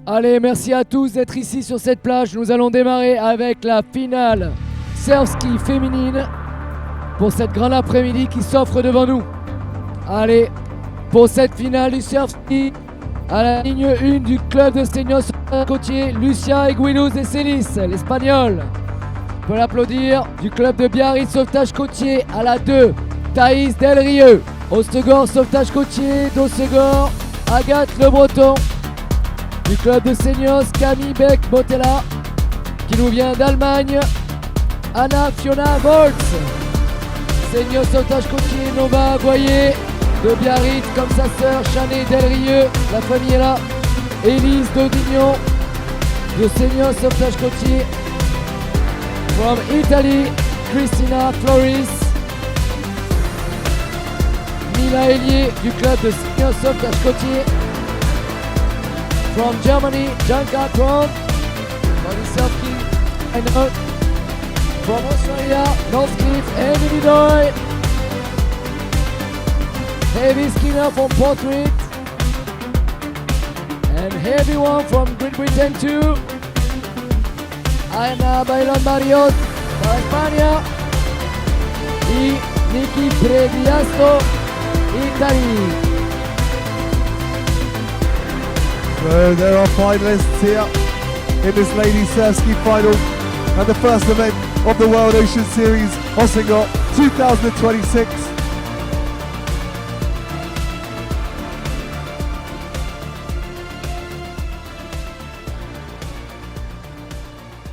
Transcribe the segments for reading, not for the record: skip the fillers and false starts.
Allez, merci à tous d'être ici sur cette plage. Nous allons démarrer avec la finale surf ski féminine pour cette grande après-midi qui s'offre devant nous. Allez, pour cette finale du surf ski, à la ligne 1 du club de Sénior Sauvetage Côtier, Lucia Eguiluz de Celis, l'Espagnol. On peut l'applaudir. Du club de Biarritz Sauvetage Côtier, à la 2, Thaïs Delrieux. Hossegor Sauvetage Côtier, d'Hossegor, Agathe Le Breton. Du club de Seignos, Camille Beck Botella, qui nous vient d'Allemagne, Anna Fiona Volz. Seignos Sauvetage Côtier, Nova Boyer, de Biarritz, comme sa sœur, Chanet Delrieux, la famille est là. Élise Daudignon, de Seignos Sauvetage Côtier. From Italy, Cristina Floris. Mila Hélier, du club de Seignos Sauvetage Côtier. From Germany, Janka Kron, body surfing, I know. From Australia, Northcliffe, Emily Doyle. Heavy Skinner from Portrait. And heavy one from Great Britain too. Ana Bailon Mariot, from España. Y Nikki Prediasto, Italy. So there are finalists here in this ladies surf ski final and the first event of the World Ocean Series Hossegor 2026.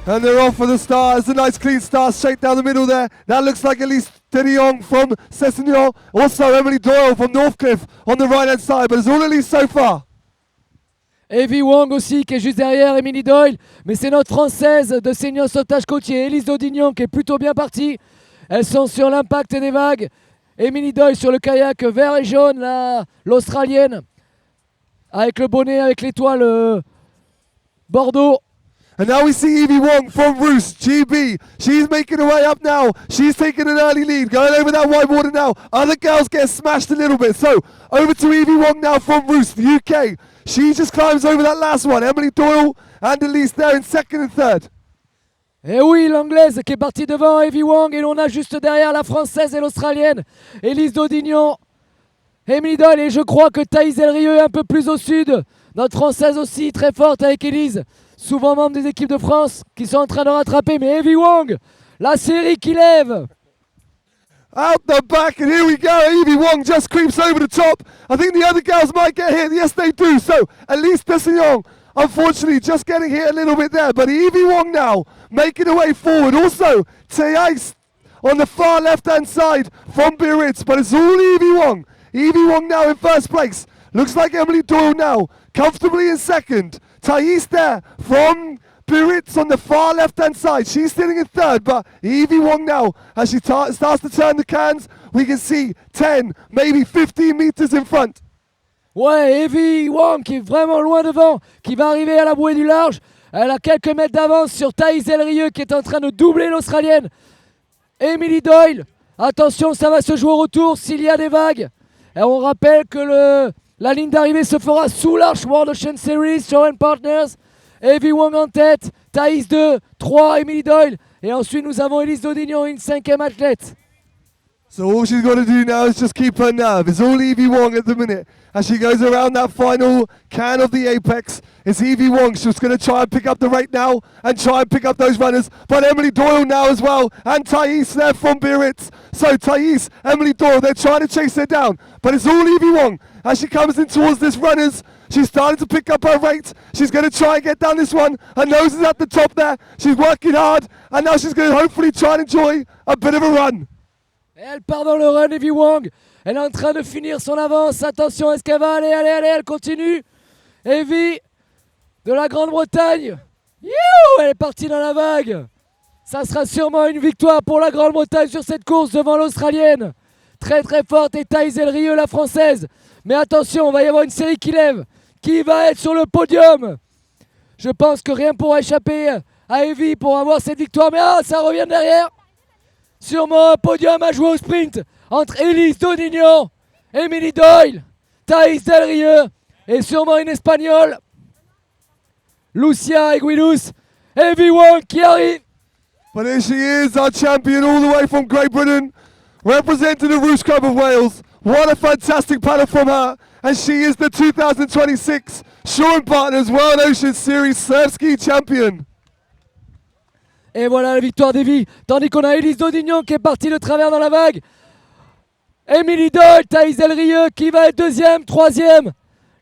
And they're off for the stars. A nice clean start straight down the middle there. That looks like Elise de Jong from Cessignon. Also Emily Doyle from Northcliffe on the right hand side. But it's all Elise so far. Evie Wong aussi qui est juste derrière Emily Doyle, mais c'est notre française de Seignos Sauvetage Côtier, Élise Daudignon, qui est plutôt bien partie. Elles sont sur l'impact des vagues. Emily Doyle sur le kayak vert et jaune, l'Australienne, avec le bonnet, avec l'étoile Bordeaux. And now we see Evie Wong from Roost, GB. She's making her way up now. She's taking an early lead, going over that white water now. Other girls get smashed a little bit. So, over to Evie Wong now from Roost, the UK. She just climbs over that last one. Emily Doyle and Elise there in second and third. Et oui, l'anglaise qui est partie devant Evie Wong, et l'on a juste derrière la française et l'australienne, Élise Daudignon, Emily Doyle, et je crois que Thaïs Delrieux est un peu plus au sud. Notre française aussi très forte avec Élise, souvent membre des équipes de France, qui sont en train de rattraper. Mais Evie Wong, la série qui lève. Out the back, and here we go. Evie Wong just creeps over the top. I think the other girls might get hit. Yes, they do. So, Elise Dessignon, unfortunately, just getting hit a little bit there. But Evie Wong now making her way forward. Also, Thais on the far left-hand side from Biarritz. But it's all Evie Wong. Evie Wong now in first place. Looks like Emily Doyle now comfortably in second. Thais there from Biarritz on the far left-hand side. She's sitting in third, but Evie Wong now, as she starts to turn the cans, we can see 10, maybe 15 meters in front. Ouais, Evie Wong qui est vraiment loin devant, qui va arriver à la bouée du large. Elle a quelques mètres d'avance sur Thaïs Delrieux qui est en train de doubler l'Australienne. Emily Doyle, attention, ça va se jouer au retour s'il y a des vagues. Et on rappelle que la ligne d'arrivée se fera sous l'Arche World Ocean Series, Show and Partners. Evie Wong en tête, Thaïs 2, 3, Emily Doyle. Et ensuite, nous avons Élise Daudignon, une cinquième athlète. So all she's got to do now is just keep her nerve. It's all Evie Wong at the minute. As she goes around that final can of the apex, it's Evie Wong. She's going to try and pick up the rate now and try and pick up those runners. But Emily Doyle now as well, and Thais there from Biarritz. So Thais, Emily Doyle, they're trying to chase her down. But it's all Evie Wong. As she comes in towards this runners, she's starting to pick up her rate. She's going to try and get down this one. Her nose is at the top there. She's working hard. And now she's going to hopefully try and enjoy a bit of a run. Et elle part dans le run, Evie Wong. Elle est en train de finir son avance. Attention, est-ce qu'elle va aller, elle continue. Evie de la Grande-Bretagne. Youhou, elle est partie dans la vague. Ça sera sûrement une victoire pour la Grande-Bretagne sur cette course devant l'Australienne. Très très forte, et Thaïs Delrieux, la Française. Mais attention, il va y avoir une série qui lève. Qui va être sur le podium? Je pense que rien pourra échapper à Evie pour avoir cette victoire. Mais ça revient derrière. Sûrement un podium à jouer au sprint entre Élise Daudignon, Emily Doyle, Thaïs Delrieux et sûrement une Espagnole. Lucia Eguiluz, everyone qui arrive. But here she is, our champion all the way from Great Britain, representing the Roost Club of Wales. What a fantastic paddle from her. And she is the 2026 Shaw & Partners World Ocean Series Surf Ski Champion. Et voilà la victoire d'Evie, tandis qu'on a Élise Daudignon qui est partie de travers dans la vague. Émilie Doyle, Thaïs Elrieux qui va être deuxième, troisième.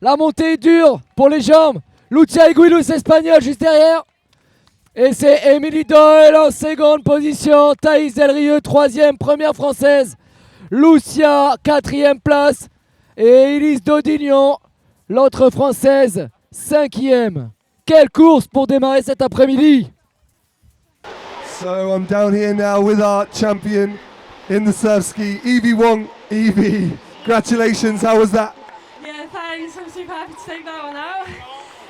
La montée est dure pour les jambes. Lucia Eguiluz espagnole juste derrière. Et c'est Émilie Doyle en seconde position. Thaïs Elrieux troisième, première française. Lucia quatrième place. Et Élise Daudignon, l'autre française, cinquième. Quelle course pour démarrer cet après-midi! So I'm down here now with our champion in the surf ski, Evie Wong. Evie, congratulations, how was that? Yeah, thanks, I'm super happy to take that one out.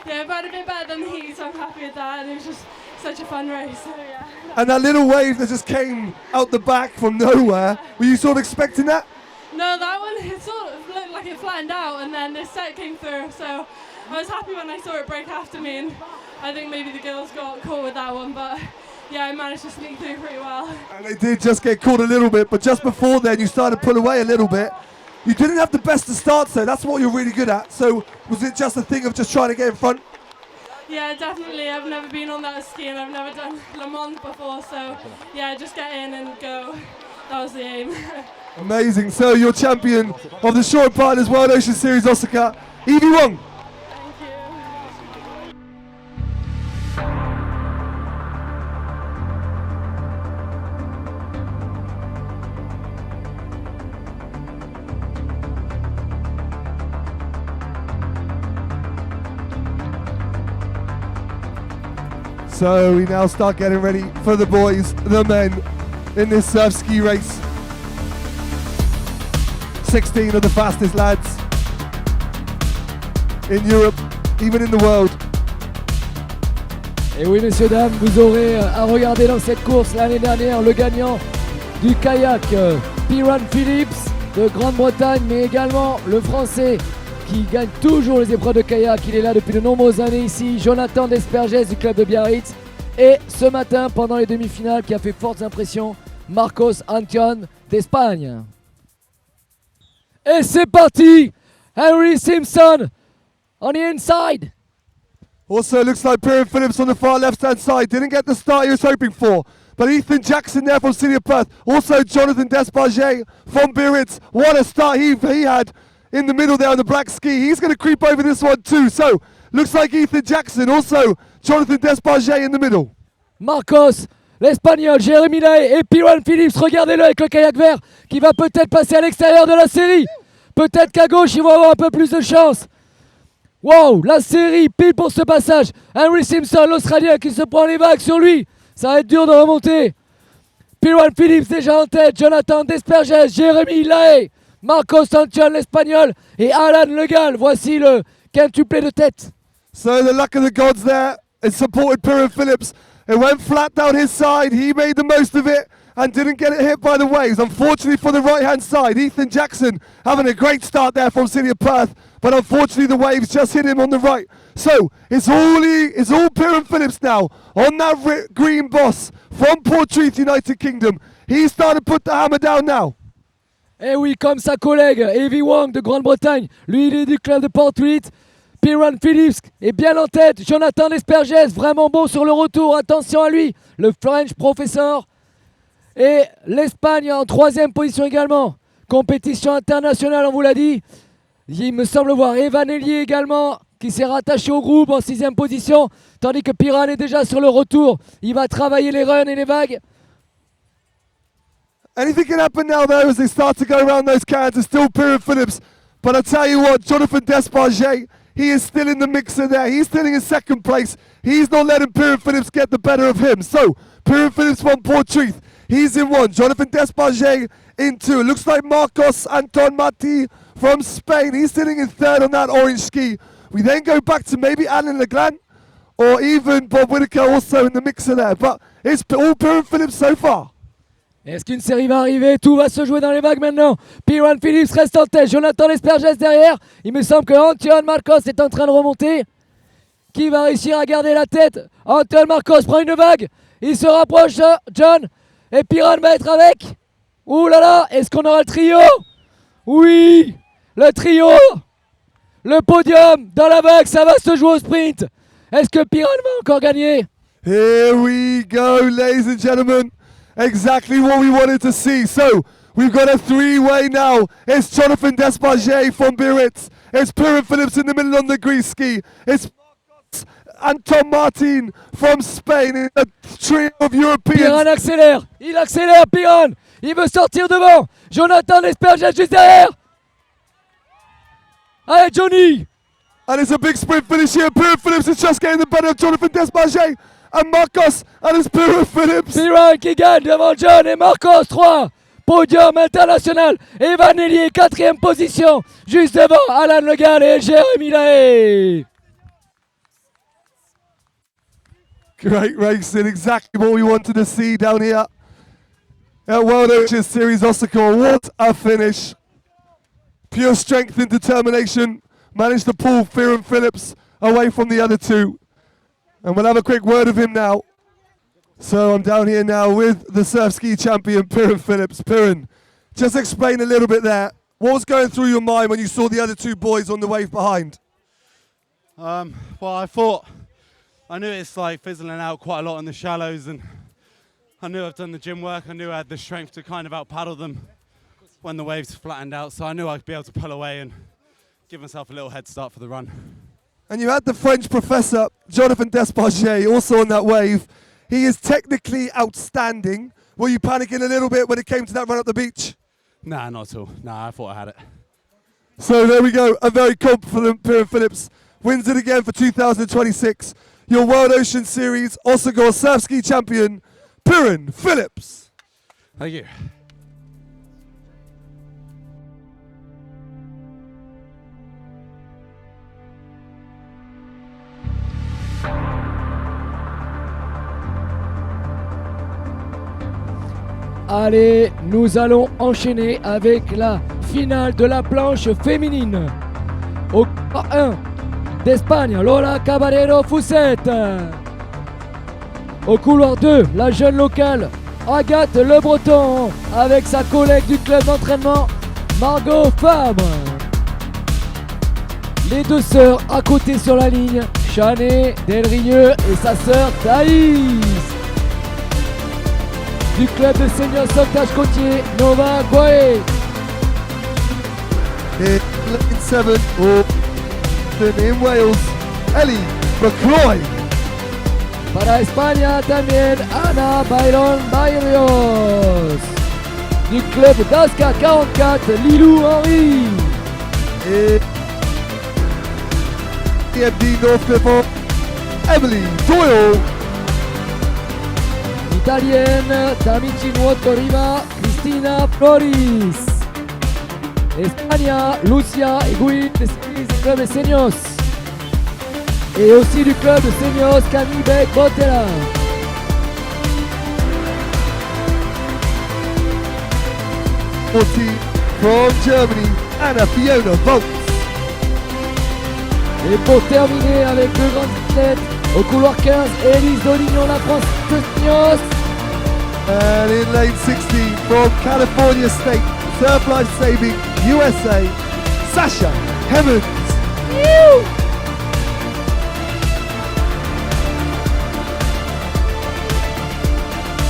Yeah, but a bit better than the heat, so I'm happy with that, and it was just such a fun race, so yeah. And that little wave that just came out the back from nowhere, were you sort of expecting that? No, that one, it sort of looked like it flattened out, and then this set came through, so I was happy when I saw it break after me, and I think maybe the girls got caught with that one, but yeah, I managed to sneak through pretty well. And they did just get caught a little bit, but just before then you started to pull away a little bit. You didn't have the best of starts though, that's what you're really good at. So was it just a thing of just trying to get in front? Yeah, definitely. I've never been on that ski and I've never done Le Mans before, so yeah, just get in and go. That was the aim. Amazing. So you're champion of the Shaw & Partners World Ocean Series Osaka, Evie Wong. Thank you. So we now start getting ready for the boys, the men, in this surf ski race. 16 of the fastest lads in Europe, even in the world. Et oui, messieurs, dames, vous aurez à regarder dans cette course l'année dernière le gagnant du kayak, Piran Phillips de Grande-Bretagne, mais également le français qui gagne toujours les épreuves de kayak. Il est là depuis de nombreuses années ici, Jonathan Desperges du club de Biarritz. Et ce matin, pendant les demi-finales, qui a fait fortes impressions, Marcos Antion d'Espagne. Et c'est parti! Henry Simpson on the inside. Also looks like Piran Phillips on the far left-hand side. Didn't get the start he was hoping for. But Ethan Jackson there from City of Perth. Also Jonathan Desparget from Biarritz. What a start he had in the middle there on the black ski. He's going to creep over this one too. So looks like Ethan Jackson. Also Jonathan Desparget in the middle. Marcos, l'Espagnol, Jérémie Gabrien et Piran Phillips. Regardez-le avec le kayak vert qui va peut-être passer à l'extérieur de la série. Peut-être qu'à gauche, ils vont avoir un peu plus de chance. Wow, la série pile pour ce passage. Henry Simpson, l'Australien qui se prend les vagues sur lui. Ça va être dur de remonter. Piran Phillips déjà en tête. Jonathan Desperges, Jérémie Gabrien, Marcos Antion, l'Espagnol et Alan Legal. Voici le quintuplé de tête. So the luck of the gods there. It supported Piran Phillips. It went flat down his side. He made the most of it and didn't get it hit by the waves. Unfortunately for the right-hand side, Ethan Jackson having a great start there from City of Perth, but unfortunately the waves just hit him on the right. So it's all Piran Phillips now on that green boss from Portreath, United Kingdom. He's starting to put the hammer down now. Et oui, comme sa collègue Evie Wong de Grande-Bretagne, lui il est du club de Portreath. Piran Phillips est bien en tête. Jonathan Desperges, vraiment bon sur le retour. Attention à lui, le French professeur. Et l'Espagne en troisième position également. Compétition internationale, on vous l'a dit. Il me semble voir Evan Ellier également, qui s'est rattaché au groupe en sixième position. Tandis que Piran est déjà sur le retour. Il va travailler les runs et les vagues. Anything can happen now though as they start to go around those cans. It's still Piran Phillips. But I tell you what, Jonathan Desparget, he is still in the mixer there. He's still in second place. He's not letting Piran Phillips get the better of him. So, Piran Phillips from Portreath, he's in one. Jonathan Desparget in two. It looks like Marcos Anton Mati from Spain. He's sitting in third on that orange ski. We then go back to maybe Alan Leglan or even Bob Whittaker also in the mixer there. But it's all Piran Phillips so far. Est-ce qu'une série va arriver? Tout va se jouer dans les vagues maintenant. Piran Phillips reste en tête. Jonathan Desperges derrière. Il me semble que Antion Marcos est en train de remonter. Qui va réussir à garder la tête? Antoine Marcos prend une vague. Il se rapproche, John. Et Piran va être avec. Ouh là là, est-ce qu'on aura le trio? Oui, le trio. Le podium dans la vague, ça va se jouer au sprint. Est-ce que Piran va encore gagner? Here we go, ladies and gentlemen. Exactly what we wanted to see. So, we've got a three-way now. It's Jonathan Desparger from Biarritz. It's Piran Phillips in the middle on the grease ski. It's Marcos and Tom Martin from Spain in a trio of Europeans. Piran accélère. Il accélère, Piran. Il veut sortir devant. Jonathan Desparger juste derrière. Allez, Johnny. And it's a big sprint finish here. Piran Phillips is just getting the better of Jonathan Desparger and Marcos, and it's Piran Phillips. Piran qui gagne devant John et Marcos 3. Podium international. Evan Hélier, 4e position. Juste devant Alan Le Gall et Jérémie Gabrien. Great racing, exactly what we wanted to see down here at World Ocean Series Hossegor. What a finish. Pure strength and determination. Managed to pull Piran Phillips away from the other two. And we'll have a quick word of him now. So I'm down here now with the surf ski champion, Piran Phillips. Piran, just explain a little bit there. What was going through your mind when you saw the other two boys on the wave behind? Well, I knew it's like fizzling out quite a lot in the shallows, and I knew I've done the gym work. I knew I had the strength to kind of out paddle them when the waves flattened out. So I knew I'd be able to pull away and give myself a little head start for the run. And you had the French professor, Jonathan Desparger, also on that wave. He is technically outstanding. Were you panicking a little bit when it came to that run up the beach? Nah, not at all. Nah, I thought I had it. So there we go. A very confident Piran Phillips wins it again for 2026. Your World Ocean Series Hossegor Surf Ski champion, Piran Phillips. Thank you. Allez, nous allons enchaîner avec la finale de la planche féminine. Au couloir 1 d'Espagne, Lola Caballero Fuset. Au couloir 2, la jeune locale Agathe Le Breton avec sa collègue du club d'entraînement Margaux Fabre. Les deux sœurs à côté sur la ligne, Chané Delrigneux et sa sœur Thaïs. Du club de senior sauvetage côtier, Nova Guaé. In lane 7, in Wales, Ellie McCloy. Para España también Ana Byron Barrios. Du club d'Asca 44, Lilou Henry. Et EMD North Clifford, Emily Doyle. Italienne, Damici Nuoto Riva, Cristina Floris. España, Lucia Higuín du club de Seniors. Et aussi du club de Seniors, Camille Beck Botella. From Germany, Anna Fiona Volz. Et pour terminer avec deux grandes athlètes, au couloir 15, Élise Dolignon, la France de Seniors. And in lane 16, from California State, Surf Life Saving USA, Sasha Hemmons.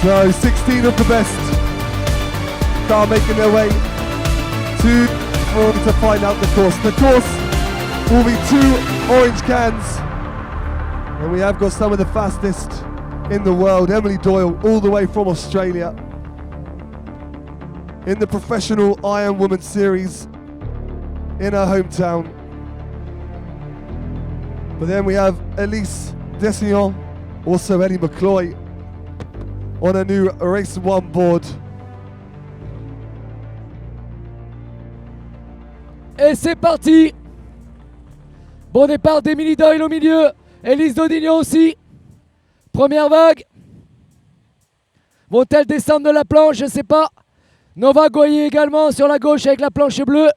So 16 of the best start making their way to find out the course. The course will be 2 orange cans, and we have got some of the fastest in the world. Emily Doyle, all the way from Australia, in the professional Iron Woman series in her hometown. But then we have Elise Dessignon, also Ellie McCloy, on a new Race 1 board. Et c'est parti. Bon départ d'Emily Doyle au milieu, Élise Dodignon aussi. Première vague. Vont-elles descendre de la planche? Je ne sais pas. Nova Guaillier également sur la gauche avec la planche bleue.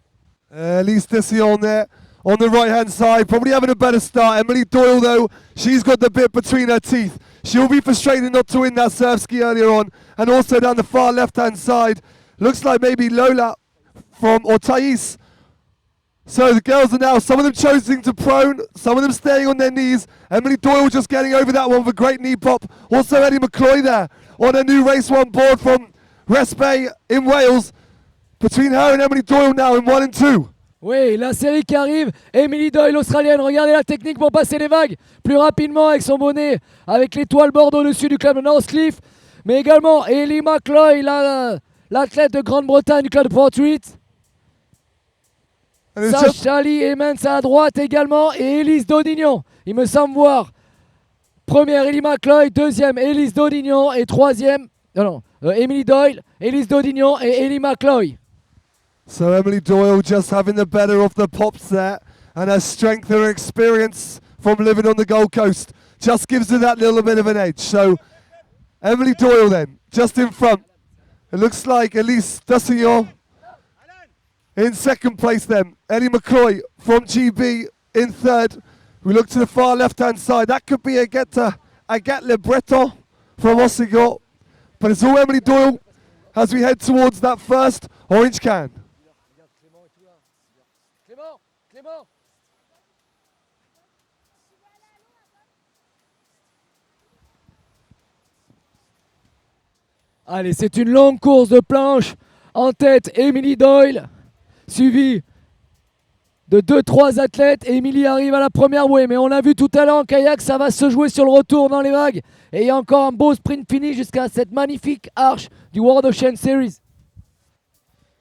Elise Dessignon there on the right-hand side, probably having a better start. Emily Doyle, though, she's got the bit between her teeth. She'll be frustrated not to win that surf ski earlier on. And also down the far left-hand side, looks like maybe Lola or Thais. So the girls are now, some of them choosing to prone, some of them staying on their knees. Emily Doyle just getting over that one with a great knee pop. Also Eddie McCloy there on a new Race 1 board from Resbay in Wales. Between her and Emily Doyle now in 1 and 2. Oui, la série qui arrive. Emily Doyle, australienne. Regardez la technique pour passer les vagues plus rapidement avec son bonnet, avec l'étoile bordeaux au-dessus du club de Northcliffe. Mais également Ellie McCloy, l'athlète de Grande-Bretagne du club de Portruit. Sacha Lee Haynes à droite également. Et Elise Daudignon. Il me semble voir. Première Ellie McCloy, deuxième Elise Daudignon et troisième. Emily Doyle, Elise Daudignon et Ellie McCloy. So Emily Doyle just having the better of the pops there, and her strength and her experience from living on the Gold Coast just gives her that little bit of an edge. So Emily Doyle then, just in front. It looks like Elise Dassignon in second place then. Ellie McCloy from GB in third. We look to the far left-hand side. That could be Agathe Le Breton from Hossegor. But it's all Emily Doyle as we head towards that first orange can. Allez, c'est une longue course de planche. En tête, Emily Doyle, suivie de 2-3 athlètes. Emily arrive à la première bouée, mais on a vu tout à l'heure en kayak, ça va se jouer sur le retour dans les vagues. Et il y a encore un beau sprint fini jusqu'à cette magnifique arche du World Ocean Series.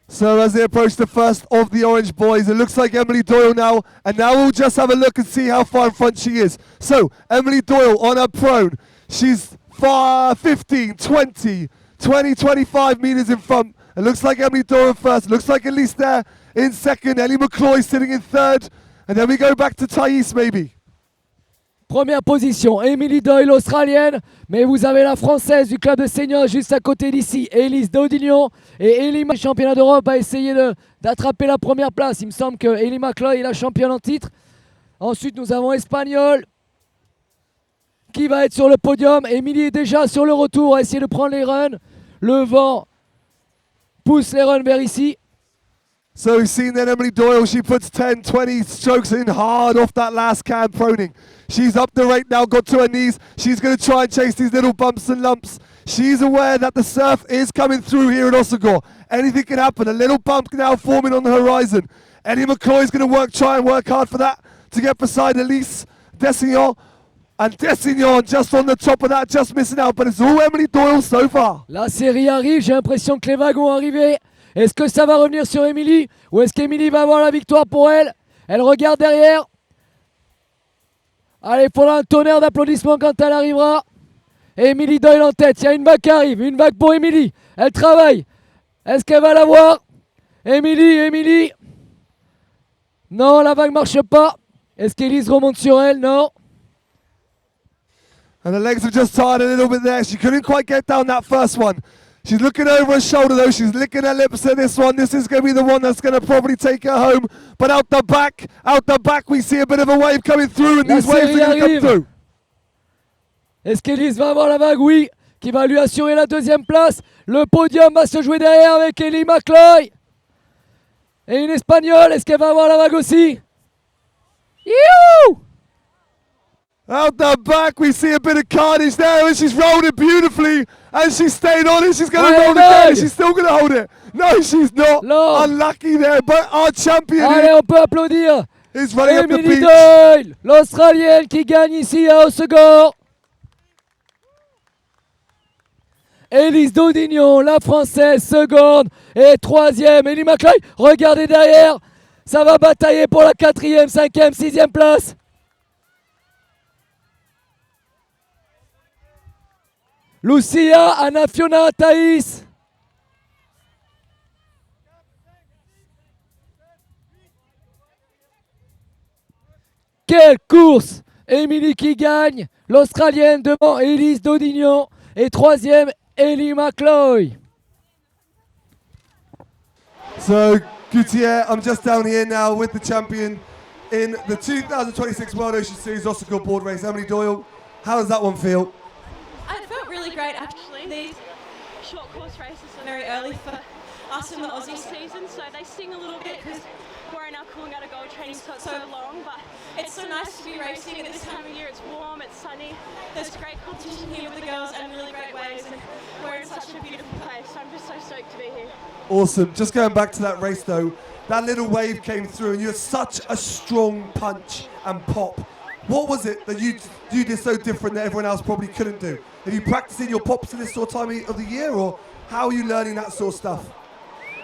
So as they approach the first of the orange boys, it looks like Emily Doyle now, and now we'll just have a look and see how far in front she is. So Emily Doyle on her prone, she's 15, 20, 25 meters in front. It looks like Emily Doyle first, it looks like Elise there in second, Ellie McCloy sitting in third, and then we go back to Thais maybe. Première position, Emily Doyle, australienne, mais vous avez la française du club de seniors juste à côté d'ici, Elise Daudignon, et Ellie, championnat d'Europe, a essayé d'attraper la première place. Il me semble que Ellie McCloy est la championne en titre. Ensuite, nous avons Espagnol, qui va être sur le podium. Emily est déjà sur le retour, a essayé de prendre les runs. Le vent pousse les runs vers ici. So we've seen that Emily Doyle, she puts 10, 20 strokes in hard off that last can proning. She's up the rate now, got to her knees. She's going to try and chase these little bumps and lumps. She's aware that the surf is coming through here at Hossegor. Anything can happen. A little bump now forming on the horizon. Ellie McCloy is going to try and work hard for that to get beside Elise Dessignon. And Dessignon just on the top of that, just missing out. But it's all Emily Doyle so far. La série arrive, j'ai l'impression que les vagues vont arriver. Est-ce que ça va revenir sur Emily ou est-ce qu'Emily va avoir la victoire pour elle? Elle regarde derrière. Allez, il faudra un tonnerre d'applaudissements quand elle arrivera. Emily Doyle en tête, il y a une vague qui arrive, une vague pour Emily. Elle travaille. Est-ce qu'elle va l'avoir? Emily. Non, la vague ne marche pas. Est-ce qu'Elise remonte sur elle? Non. And the legs have just tired a little bit there. She couldn't quite get down that first one. She's looking over her shoulder though. She's licking her lips at this one. This is going to be the one that's going to probably take her home. But out the back, we see a bit of a wave coming through, and these waves are going to come through. Est-ce qu'Elise va avoir la vague? Oui, qui va lui assurer la deuxième place. Le podium va se jouer derrière avec Ellie McCloy. Et une Espagnole, est-ce qu'elle va avoir la vague aussi? Youhou! Out the back, we see a bit of carnage there, and she's rolled it beautifully, and she's stayed on it. She's going to roll it down, she's still going to hold it. No, she's not. No. Unlucky there, but our champion Allez, on peut applaudir. is running up the Emily beach. Doyle, l'Australienne qui gagne ici à Hossegor. Elise Daudignon, la Française, seconde. Et troisième, Ellie McCloy. Regardez derrière. Ça va batailler pour la 4e, 5e, 6e place. Lucia, Anna Fiona, Thais. Quelle course! Emily qui gagne, l'Australienne devant Elise Daudignon et troisième Ellie McCloy. So Gauthier, I'm just down here now with the champion in the 2026 World Ocean Series Hossegor board race. Emily Doyle, how does that one feel? It felt really great actually. These short course races are very early for us in the Aussie season, so they sting a little bit because we're now cooling out of goal training so long, but it's so nice to be racing at this time of year. It's warm, it's sunny, there's great competition here with the girls and really great waves, and we're in such a beautiful place, so I'm just so stoked to be here. Awesome. Just going back to that race though, that little wave came through and you had such a strong punch and pop. What was it that you did so different that everyone else probably couldn't do? Are you practicing your pops at this sort of time of the year, or how are you learning that sort of stuff?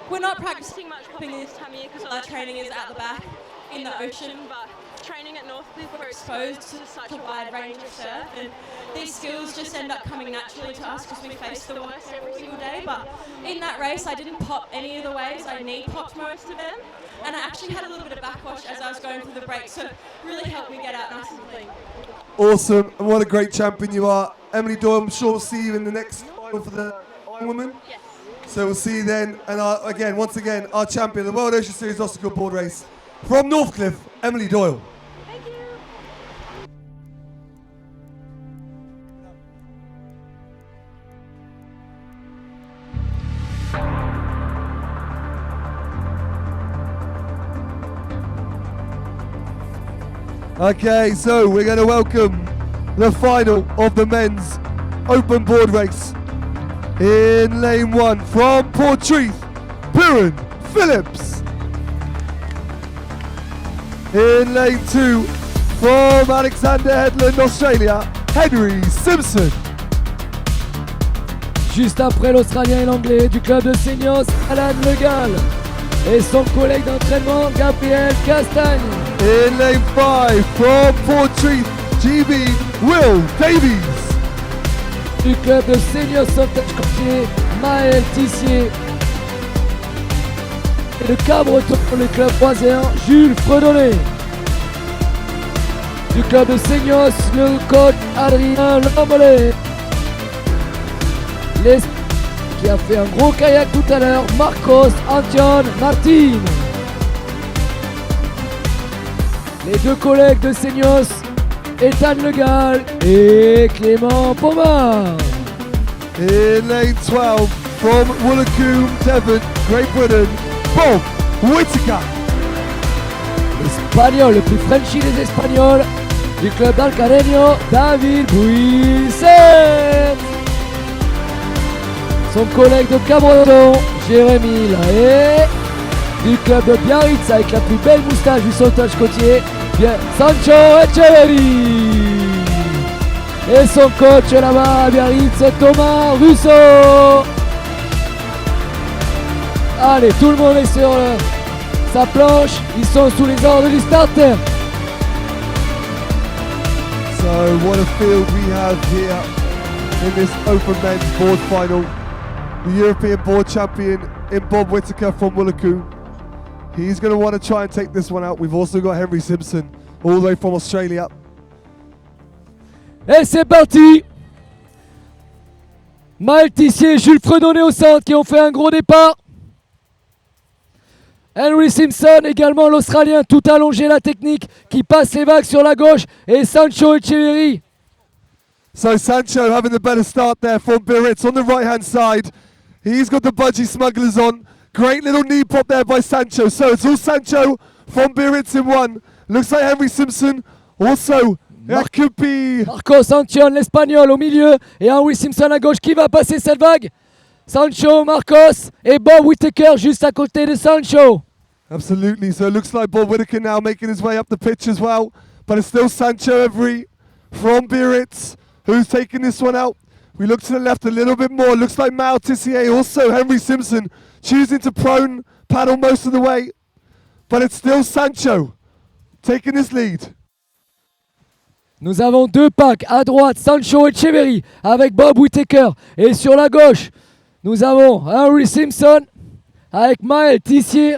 We're not practicing much popping this time of year because all our training is out the back in the ocean, but training at Northcliffe we're exposed to such a wide range of surf, and these skills just end up coming naturally to us because we face the worst every single day. But in that race I didn't pop any of the waves, I knee popped most of them, and I actually had a little bit of backwash as I was going through the break, so it really helped me get out nice and clean. Awesome, and what a great champion you are. Emily Doyle, I'm sure we'll see you in the next final for the Iron Woman. Yes. So we'll see you then, and once again, our champion of the World Ocean Series Hossegor board race from Northcliffe, Emily Doyle. Thank you. Okay, so we're going to welcome the final of the men's open board race. In lane 1 from Portreath, Piran Phillips. In lane 2 from Alexander Headland, Australia, Henry Simpson. Juste après l'Australien et l'Anglais du club de Seignos, Alan Legal et son collègue d'entraînement Gabriel Castagne. In lane 5 from Portreath, GB Will Davies. Du club de Jérémie Sauvetage Côtier, Maël Tissier. Et le Cabreton pour le club croiseur, Jules Fredonnet. Du club de Seignos, le coach Adrien Lamollet. Qui a fait un gros kayak tout à l'heure, Marcos Antion Martin. Les deux collègues de Seignos, Ethan Legal et Clément Pomard. In lane 12 from Wollacombe, Devon, Great Britain, Bob Whittaker. L'Espagnol, le plus Frenchy des Espagnols, du club d'Alcareño, David Buisset. Son collègue de Cabreton, Jérémie Gabrien, du club de Biarritz avec la plus belle moustache du sauvetage côtier, Sancho Echeverry. Et son coach là-bas à Biarritz, Thomas Russo. Allez, tout le monde est sur sa planche, ils sont sous les ordres du starter. So what a field we have here in this open men's board final. The European board champion in Bob Whittaker from Wollacombe. He's going to want to try and take this one out. We've also got Henry Simpson all the way from Australia. Et c'est parti. Maël Tissier et Jules Fredonnet au centre qui ont fait un gros départ. Henry Simpson, également l'Australien, tout allongé la technique, qui passe les vagues sur la gauche. Et Sancho Echeverry. So Sancho having the better start there from Biarritz on the right hand side. He's got the budgie smugglers on. Great little knee pop there by Sancho. So it's all Sancho from Biarritz in one. Looks like Henry Simpson also. That could be Marcos Antion, l'Espagnol, au milieu. Et Henry Simpson à gauche. Qui va passer cette vague? Sancho, Marcos et Bob Whittaker juste à côté de Sancho. Absolutely. So it looks like Bob Whittaker now making his way up the pitch as well. But it's still Sancho Every from Biarritz who's taking this one out. We look to the left a little bit more. Looks like Mal Tissier, also Henry Simpson, choosing to prone paddle most of the way. But it's still Sancho taking this lead. Nous avons deux packs. À droite, Sancho Echeverry avec Bob Whittaker. Et sur la gauche, nous avons Henry Simpson avec Maël Tissier.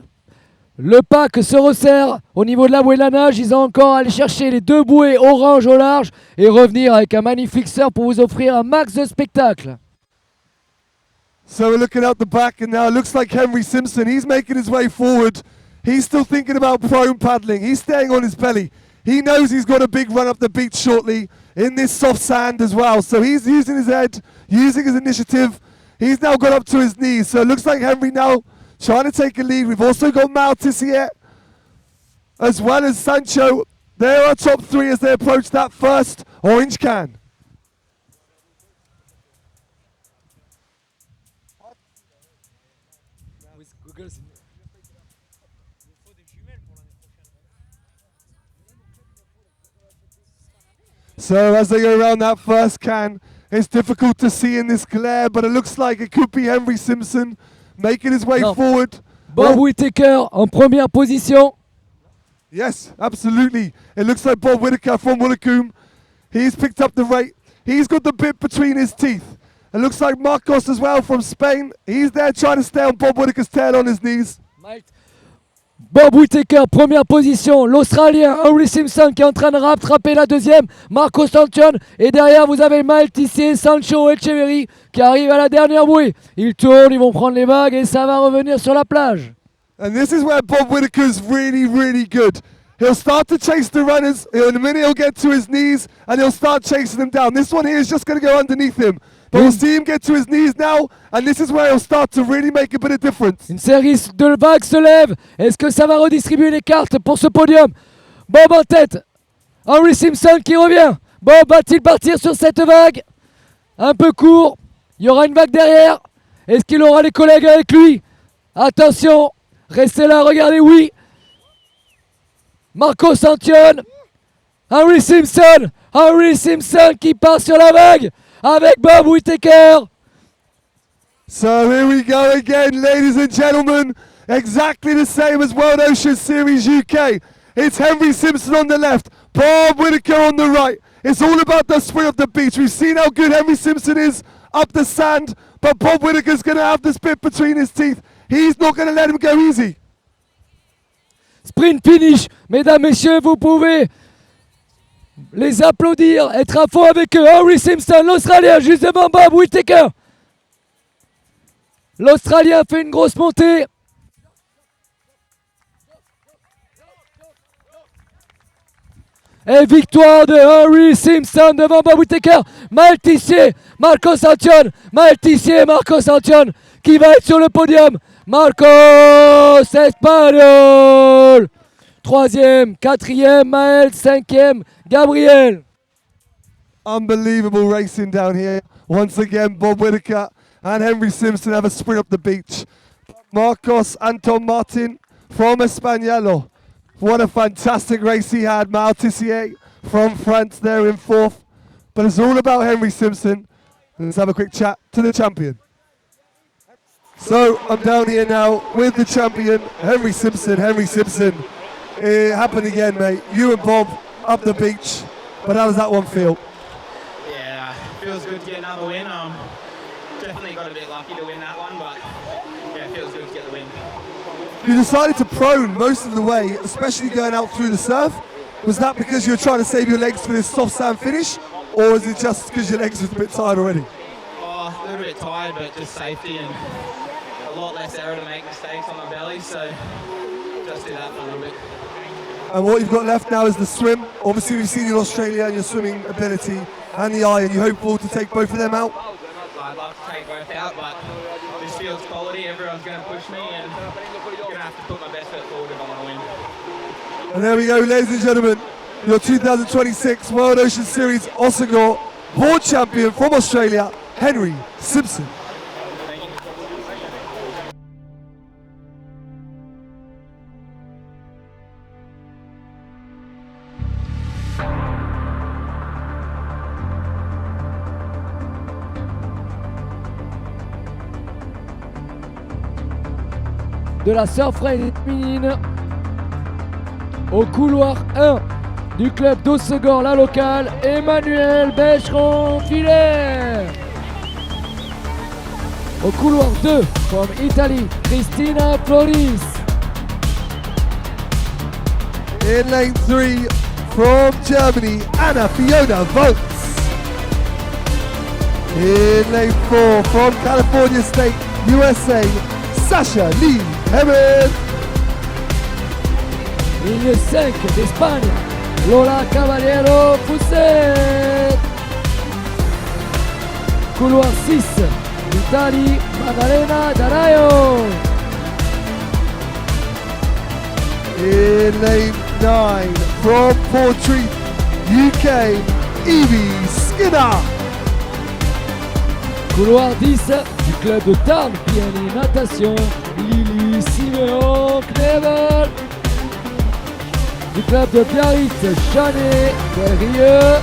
Le pack se resserre au niveau de la bouée de la nage. Ils ont encore à aller chercher les deux bouées orange au large et revenir avec un magnifique surf pour vous offrir un max de spectacle. So we're looking out the back and now it looks like Henry Simpson. He's making his way forward. He's still thinking about prone paddling. He's staying on his belly. He knows he's got a big run up the beach shortly in this soft sand as well. So he's using his head, using his initiative. He's now got up to his knees. So it looks like Henry now trying to take a lead. We've also got Maltis here, as well as Sancho. They're our top three as they approach that first orange can. So as they go around that first can, it's difficult to see in this glare, but it looks like it could be Henry Simpson making his way forward. Bob Whittaker en première position. Yes, absolutely. It looks like Bob Whittaker from Wollacombe. He's picked up the rate. He's got the bit between his teeth. It looks like Marcos as well from Spain. He's there trying to stay on Bob Whittaker's tail on his knees. Bob Whittaker, première position. L'Australien Henry Simpson qui est en train de rattraper la deuxième. Marco Santion. Et derrière, vous avez Maltisier, Sancho et Echeverry qui arrivent à la dernière bouée. Ils tournent, ils vont prendre les vagues et ça va revenir sur la plage. And this is where Bob Whittaker's really, really good. He'll start to chase the runners. In a minute, he'll get to his knees and he'll start chasing them down. This one here is just going to go underneath him. But we'll see him get to his knees now, and this is where he'll start to really make a bit of difference. Une série de vagues se lève. Est-ce que ça va redistribuer les cartes pour ce podium? Bob en tête. Henry Simpson qui revient. Bob va-t-il partir sur cette vague? Un peu court. Il y aura une vague derrière. Est-ce qu'il aura les collègues avec lui? Attention. Restez là, regardez, oui. Marco Santion. Henry Simpson. Henry Simpson qui part sur la vague avec Bob Whittaker. So here we go again, ladies and gentlemen. Exactly the same as World Ocean Series UK. It's Henry Simpson on the left, Bob Whittaker on the right. It's all about the sprint of the beach. We've seen how good Henry Simpson is up the sand, but Bob Whittaker's going to have this bit between his teeth. He's not going to let him go easy. Sprint finish. Mesdames, messieurs, vous pouvez les applaudir, être à fond avec eux. Henry Simpson, l'Australien, juste devant Bob Whittaker. L'Australien fait une grosse montée. Et victoire de Henry Simpson devant Bob Whittaker. Maltisier, Marco Santion. Maltisier, Marco Santion qui va être sur le podium. Marcos Espagnol. Troisième, quatrième, Maël, cinquième, Gabriel. Unbelievable racing down here. Once again, Bob Whittaker and Henry Simpson have a sprint up the beach. Marcos Anton Martin from Espagnolo. What a fantastic race he had. Maltisier from France there in fourth. But it's all about Henry Simpson. Let's have a quick chat to the champion. So I'm down here now with the champion, Henry Simpson. Henry Simpson, it happened again, mate. You and Bob up the beach. But how does that one feel? Yeah, feels good to get another win. Definitely got a bit lucky to win that one, but yeah, it feels good to get the win. You decided to prone most of the way, especially going out through the surf. Was that because you were trying to save your legs for this soft sand finish, or is it just because your legs were a bit tired already? Oh, a little bit tired, but just safety and a lot less error to make mistakes on my belly, so just do that for a little bit. And what you've got left now is the swim. Obviously we've seen you in Australia and your swimming ability and the eye, and you hope to take both of them out? I'd love to take both out, but this field's quality, everyone's going to push me, and I'm going to have to put my best foot forward if I want to win. And there we go, ladies and gentlemen, your 2026 World Ocean Series Hossegor World Champion from Australia, Henry Simpson. De la surf race féminine au couloir 1 du club d'Hossegor, la locale, Emmanuel Becheron Philaire. Au couloir 2 from Italy, Cristina Floris. In lane 3 from Germany, Anna Fiona Volz. In lane 4 from California State, USA, Sasha Lee Herman. Ligne 5 d'Espagne, Lola Caballero Fuset. Couloir 6 d'Italie, Maddalena D'Araio. In lane 9 from Portrait, UK, Evie Skinner. Couloir 10 du club de Tarn, PNI Natation, Lily Simeon Knevel. Du club de Biarritz, Chanet Berrieux.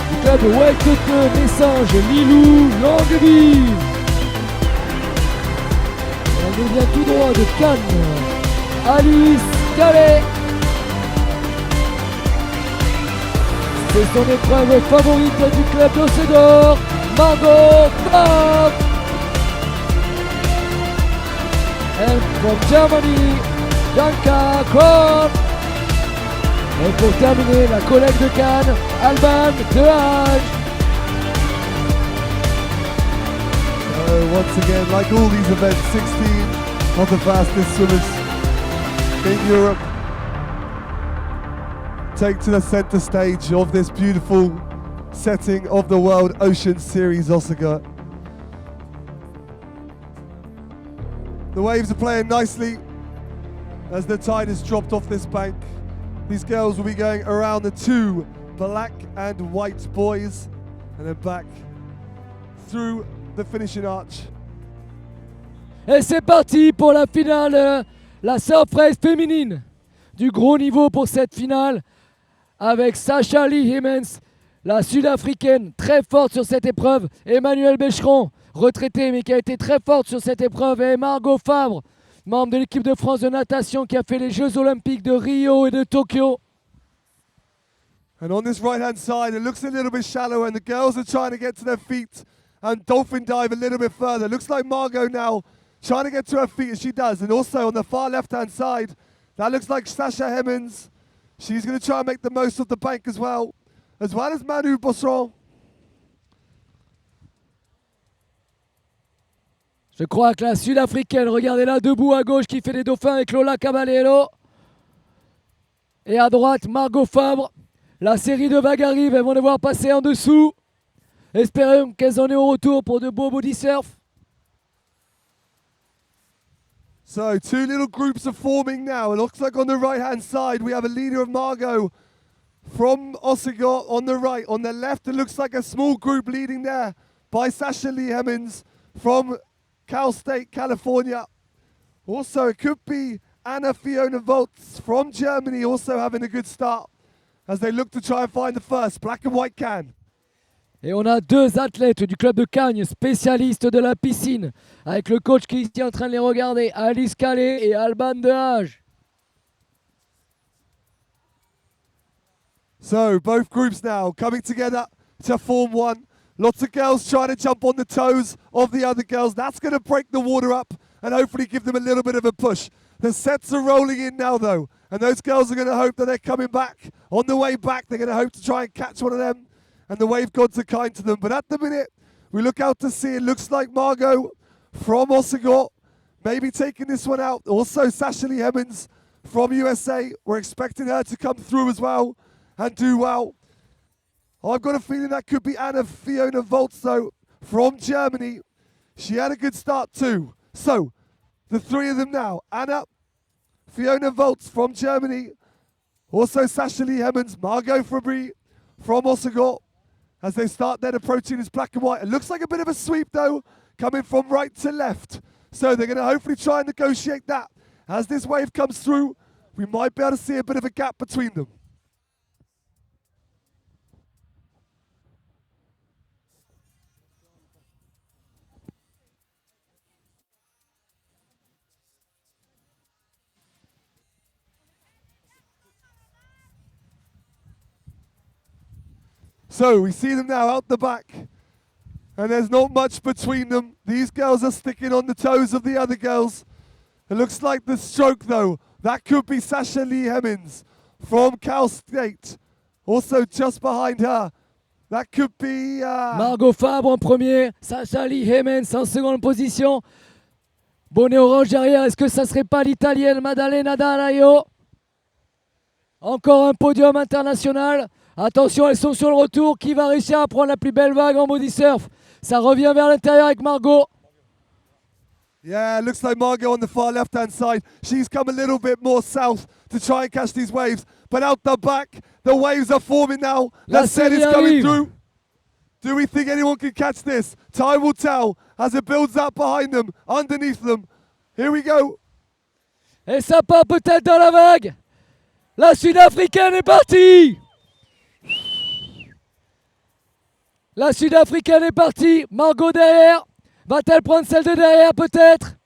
Du club de Waikeke, Messange, Lilou, Longueville. Elle nous vient tout droit de Cannes, Alice Calais. C'est son épreuve favorite du club d'Hossegor, Margaux Caillier. And from Germany, Janka Korn. Et pour terminer, la collègue de Cannes, Alban Dehage. Once again, like all these events, 16 of the fastest swimmers in Europe take to the center stage of this beautiful setting of the World Ocean Series Hossegor. The waves are playing nicely as the tide has dropped off this bank. These girls will be going around the two black and white buoys and then back through the finishing arch. Et c'est parti pour la finale, la surprise féminine. Du gros niveau pour cette finale avec Sacha Lee Haynes, la sud-africaine très forte sur cette épreuve, Emmanuelle Becheron, retraitée mais qui a été très forte sur cette épreuve, et Margot Fabre, membre de l'équipe de France de natation qui a fait les Jeux Olympiques de Rio et de Tokyo. And on this right-hand side, it looks a little bit shallow and the girls are trying to get to their feet and dolphin dive a little bit further. Looks like Margot now trying to get to her feet as she does. And also on the far left-hand side, that looks like Sasha Hemmens. She's going to try and make the most of the bank as well as Manu Bosson. Je crois que la sud-africaine, regardez-la debout à gauche qui fait des dauphins avec Lola Caballero. Et à droite, Margot Fabre. La série de vagues arrive, elles vont devoir passer en dessous. Espérons qu'elles en aient au retour pour de beaux body surf. So two little groups are forming now. It looks like on the right-hand side we have a leader of Margot from Hossegor on the right. On the left it looks like a small group leading there by Sasha Lee Hemmens from Cal State, California. Also it could be Anna Fiona Volz from Germany also having a good start as they look to try and find the first black and white can. Et on a deux athlètes du club de Cagnes, spécialistes de la piscine, avec le coach qui est ici en train de les regarder, Alice Calais et Alban Dehage. So both groups now coming together to form one. Lots of girls trying to jump on the toes of the other girls. That's going to break the water up and hopefully give them a little bit of a push. The sets are rolling in now though, and those girls are going to hope that they're coming back. On the way back, they're going to hope to try and catch one of them. And the wave gods are kind to them. But at the minute, we look out to see, it looks like Margot from Hossegor maybe taking this one out. Also, Sasha Lee Hemmens from USA. We're expecting her to come through as well and do well. I've got a feeling that could be Anna Fiona Volz, though, from Germany. She had a good start too. So, the three of them now. Anna, Fiona Volz from Germany. Also, Sasha Lee Hemmens, Margot Fabry from Hossegor. As they start then approaching this black and white. It looks like a bit of a sweep though, coming from right to left. So they're going to hopefully try and negotiate that. As this wave comes through, we might be able to see a bit of a gap between them. So we see them now out the back, and there's not much between them. These girls are sticking on the toes of the other girls. It looks like the stroke though, that could be Sasha Lee Hemmens from Cal State. Also just behind her, that could be... Margot Fabre en premier, Sasha Lee Hemmens en seconde position. Bonnet orange derrière, est-ce que ça serait pas l'italienne Maddalena D'Alaio? Encore un podium international. Attention, elles sont sur le retour. Qui va réussir à prendre la plus belle vague en body surf? Ça revient vers l'intérieur avec Margaux. Yeah, looks like Margaux on the far left-hand side. She's come a little bit more south to try and catch these waves. But out the back, the waves are forming now. La Set is série coming arrive. through. Do we think anyone can catch this? Time will tell as it builds up behind them, underneath them. Here we go. Et ça part peut-être dans la vague. La Sud-Africaine est partie. La Sud-Africaine est partie. Margaux derrière. Va-t-elle prendre celle de derrière peut-être?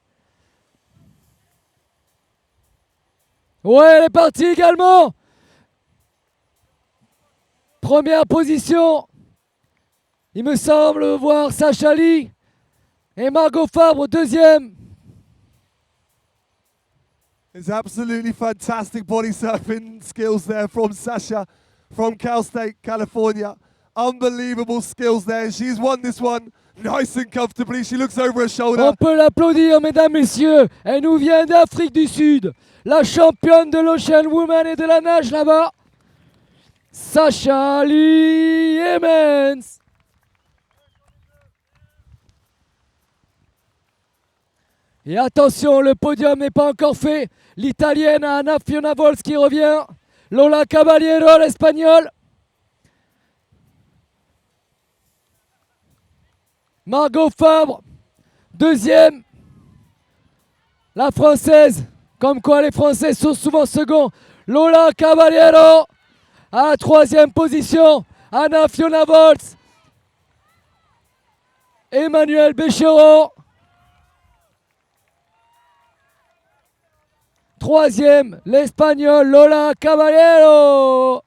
Ouais, elle est partie également. Première position. Il me semble voir Sacha Lee et Margot Fabre deuxième. It's absolutely fantastic body surfing skills there from Sasha from Cal State, California. Unbelievable skills there. She's won this one nice and comfortably. She looks over her shoulder. On peut l'applaudir, mesdames, messieurs. Elle nous vient d'Afrique du Sud. La championne de l'Ocean Woman et de la nage là-bas. Sacha Lee Haynes. Et attention, le podium n'est pas encore fait. L'italienne Anna Fionavols qui revient. Lola Caballero, l'espagnole. Margot Fabre, deuxième. La française, comme quoi les Français sont souvent seconds. Lola Caballero, à la troisième position. Anna Fionavols. Emmanuel Bécheron. Troisième, l'Espagnol Lola Caballero.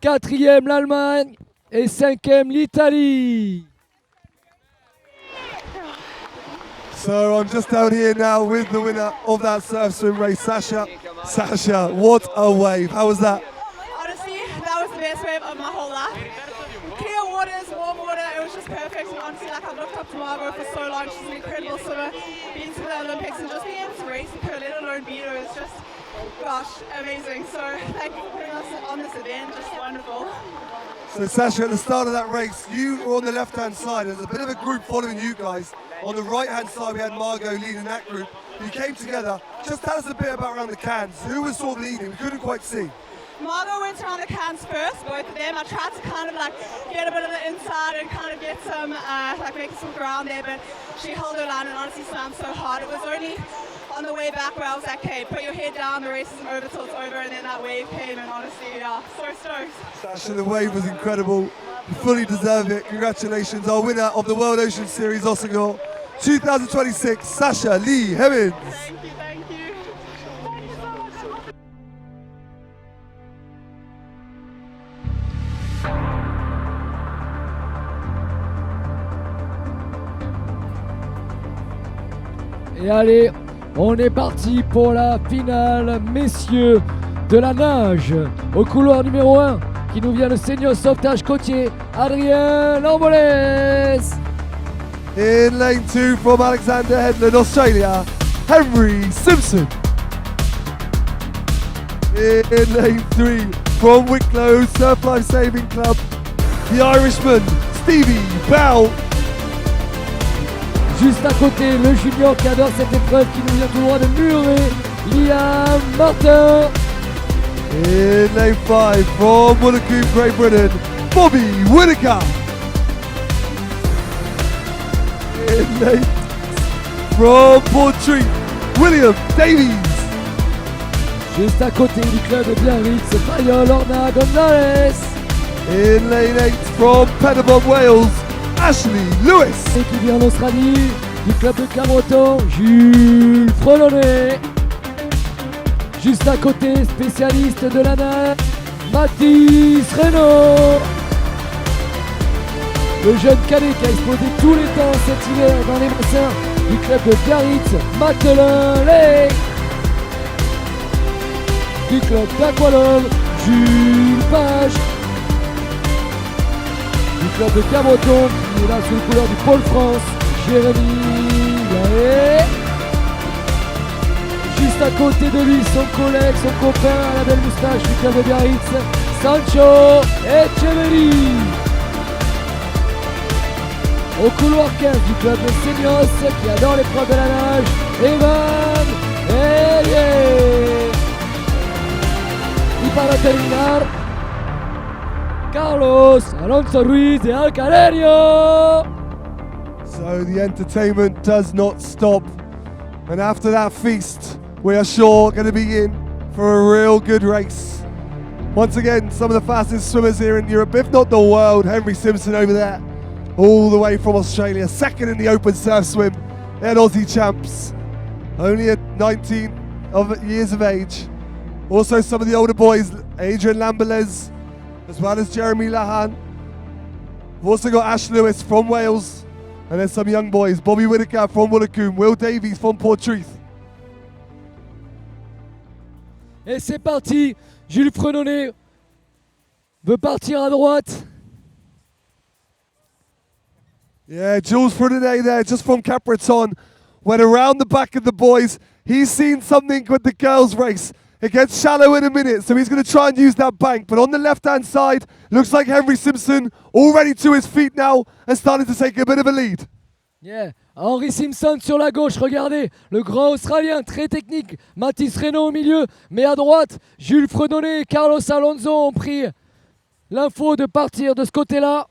Quatrième, l'Allemagne. Et cinquième, l'Italie. So I'm just down here now with the winner of that surf swim race, Sasha. Sasha, what a wave. How was that? Honestly, that was the best wave of my whole life. Clear waters, warm water, it was just perfect. And honestly, like I've looked up to Margaux for so long. She's an incredible swimmer. Being to the Olympics and just being able to race with her, let alone beat her, is just, gosh, amazing. So thank you for putting us on this event, just wonderful. So Sasha, at the start of that race, you were on the left-hand side. There's a bit of a group following you guys. On the right-hand side, we had Margaux leading that group. You came together. Just tell us a bit about around the cans. Who was sort of leading? We couldn't quite see. Margaux went around the cans first, both of them. I tried to kind of like get a bit of the inside and kind of get some, like making some ground there, but she held her line and honestly swam so hard. It was only on the way back where I was like, okay, put your head down, the race isn't over till it's over, and then that wave came, and honestly, yeah, so stoked. Sasha, the wave was incredible. You fully deserve it. Congratulations. Our winner of the World Ocean Series, Hossegor 2026, Sasha Lee Haynes. Thank you, thank you. Thank you so much. Et allez, on est parti pour la finale, messieurs, de la nage. Au couloir numéro 1, qui nous vient de Hossegor Sauvetage Côtier, Adrien Lambolès. In lane 2 from Alexander Headland, Australia, Henry Simpson. In lane 3 from Wicklow Surf Life Saving Club, the Irishman, Stevie Bell. Juste à côté, le junior qui adore cette épreuve, qui nous vient tout droit de Muret, Liam Martin. In lane 5 from Wollongong, Great Britain, Bobby Whittaker. In lane 6 from Portree, William Davies. Juste à côté du club de Biarritz, Mayol Orna Gonzalez. In lane 8 from Pettibon, Wales, Ashley Lewis. Et qui vient d'Australie, du club de Cabreton, Jules Frelonnet. Juste à côté, spécialiste de la nage, Mathis Reynaud. Le jeune cadet qui a explosé tous les temps cet hiver dans les bassins du club de Biarritz, Matelin Lake. Du club d'Aqualove, Jules Page. Du club de Cabreton, qui est là sous le couleur du Pôle France, Jérémie juste à côté de lui, son collègue, son copain à la belle moustache du club de Biarritz, Sancho Echeverri. Au couloir 15 du club de Seignos, qui adore l'épreuve de la nage, Evan Haynes. Y para terminar, Carlos Alonso Ruiz de Alcalerio. So the entertainment does not stop. And after that feast, we are sure going to be in for a real good race. Once again, some of the fastest swimmers here in Europe, if not the world. Henry Simpson over there, all the way from Australia, second in the open surf swim, and Aussie champs, only at 19 years of age. Also some of the older boys, Adrian Lamberles, as well as Jeremy Lahan. We've also got Ash Lewis from Wales, and then some young boys, Bobby Whittaker from Woolacombe, Will Davies from Portruth. Et c'est parti, Jules Fredonnet veut partir à droite. Yeah, Jules Fredonnet there, just from Capriton, went around the back of the boys. He's seen something with the girls' race. It gets shallow in a minute, so he's going to try and use that bank. But on the left-hand side, looks like Henry Simpson already to his feet now and starting to take a bit of a lead. Yeah. Henry Simpson sur la gauche, regardez, le grand Australien, très technique. Mathis Reynaud au milieu, mais à droite, Jules Fredonnet et Carlos Alonso ont pris l'info de partir de ce côté-là.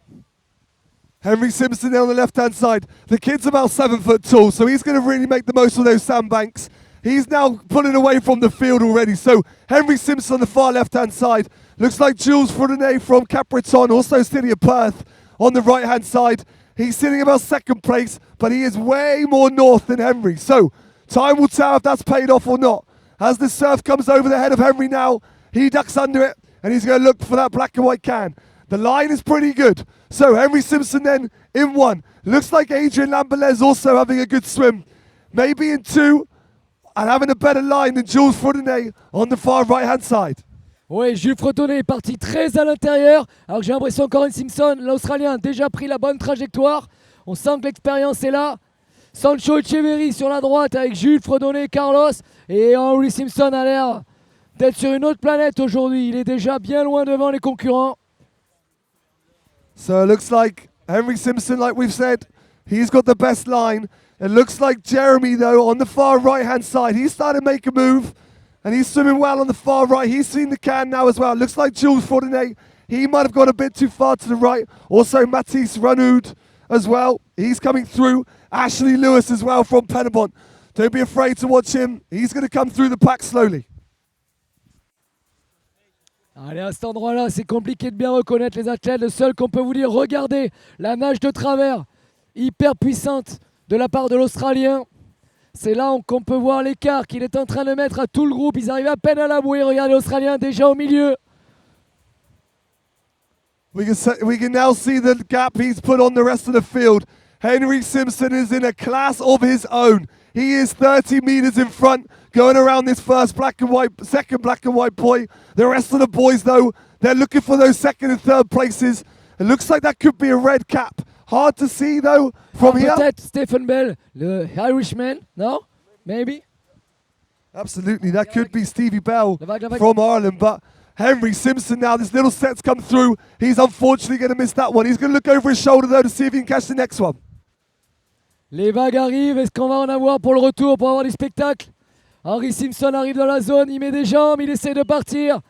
Henry Simpson on the left-hand side. The kid's about 7 foot tall, so he's going to really make the most of those sandbanks. He's now pulling away from the field already. So Henry Simpson on the far left-hand side. Looks like Jules Fredonnet from Capriton, also City of Perth, on the right-hand side. He's sitting about second place, but he is way more north than Henry. So time will tell if that's paid off or not. As the surf comes over the head of Henry now, he ducks under it, and he's going to look for that black and white can. The line is pretty good. So Henry Simpson then in one. Looks like Adrian Lamberles also having a good swim. Maybe in two, and having a better line than Jules Fredonnet on the far right-hand side. Oui, Jules Fredonnet est parti très à l'intérieur, alors que j'ai l'impression qu'Henry Simpson, l'Australien, a déjà pris la bonne trajectoire. On sent que l'expérience est là. Sancho Echeverri sur la droite avec Jules Fredonnet et Carlos. Et Henry Simpson a l'air d'être sur une autre planète aujourd'hui. Il est déjà bien loin devant les concurrents. So it looks like Henry Simpson, like we've said, he's got the best line. It looks like Jeremy, though, on the far right-hand side. He's starting to make a move, and he's swimming well on the far right. He's seen the can now as well. It looks like Jules Fredonnet, he might have gone a bit too far to the right. Also, Mathis Reynaud as well. He's coming through. Ashley Lewis as well from Penabont. Don't be afraid to watch him. He's going to come through the pack slowly. Allez, à cet endroit-là, c'est compliqué de bien reconnaître les athlètes. Le seul qu'on peut vous dire, regardez la nage de travers, hyper puissante de la part de l'Australien. C'est là qu'on peut voir l'écart qu'il est en train de mettre à tout le groupe. Ils arrivent à peine à la bouée. Regardez l'Australien déjà au milieu. We can now see the gap he's put on the rest of the field. Henry Simpson is in a class of his own. He is 30 meters in front, going around this second black and white boy. The rest of the boys, though, they're looking for those second and third places. It looks like that could be a red cap. Hard to see, though, from here. Peut-être Stephen Bell, le Irishman, no? Maybe? Absolutely, that could be Stevie Bell La vague. from Ireland, but Henry Simpson now, this little set's come through. He's unfortunately going to miss that one. He's going to look over his shoulder, though, to see if he can catch the next one. Les vagues arrivent. Est-ce qu'on va en avoir pour le retour, pour avoir du spectacle? Henry Simpson arrive dans la zone. Il met des jambes. Il essaie de partir.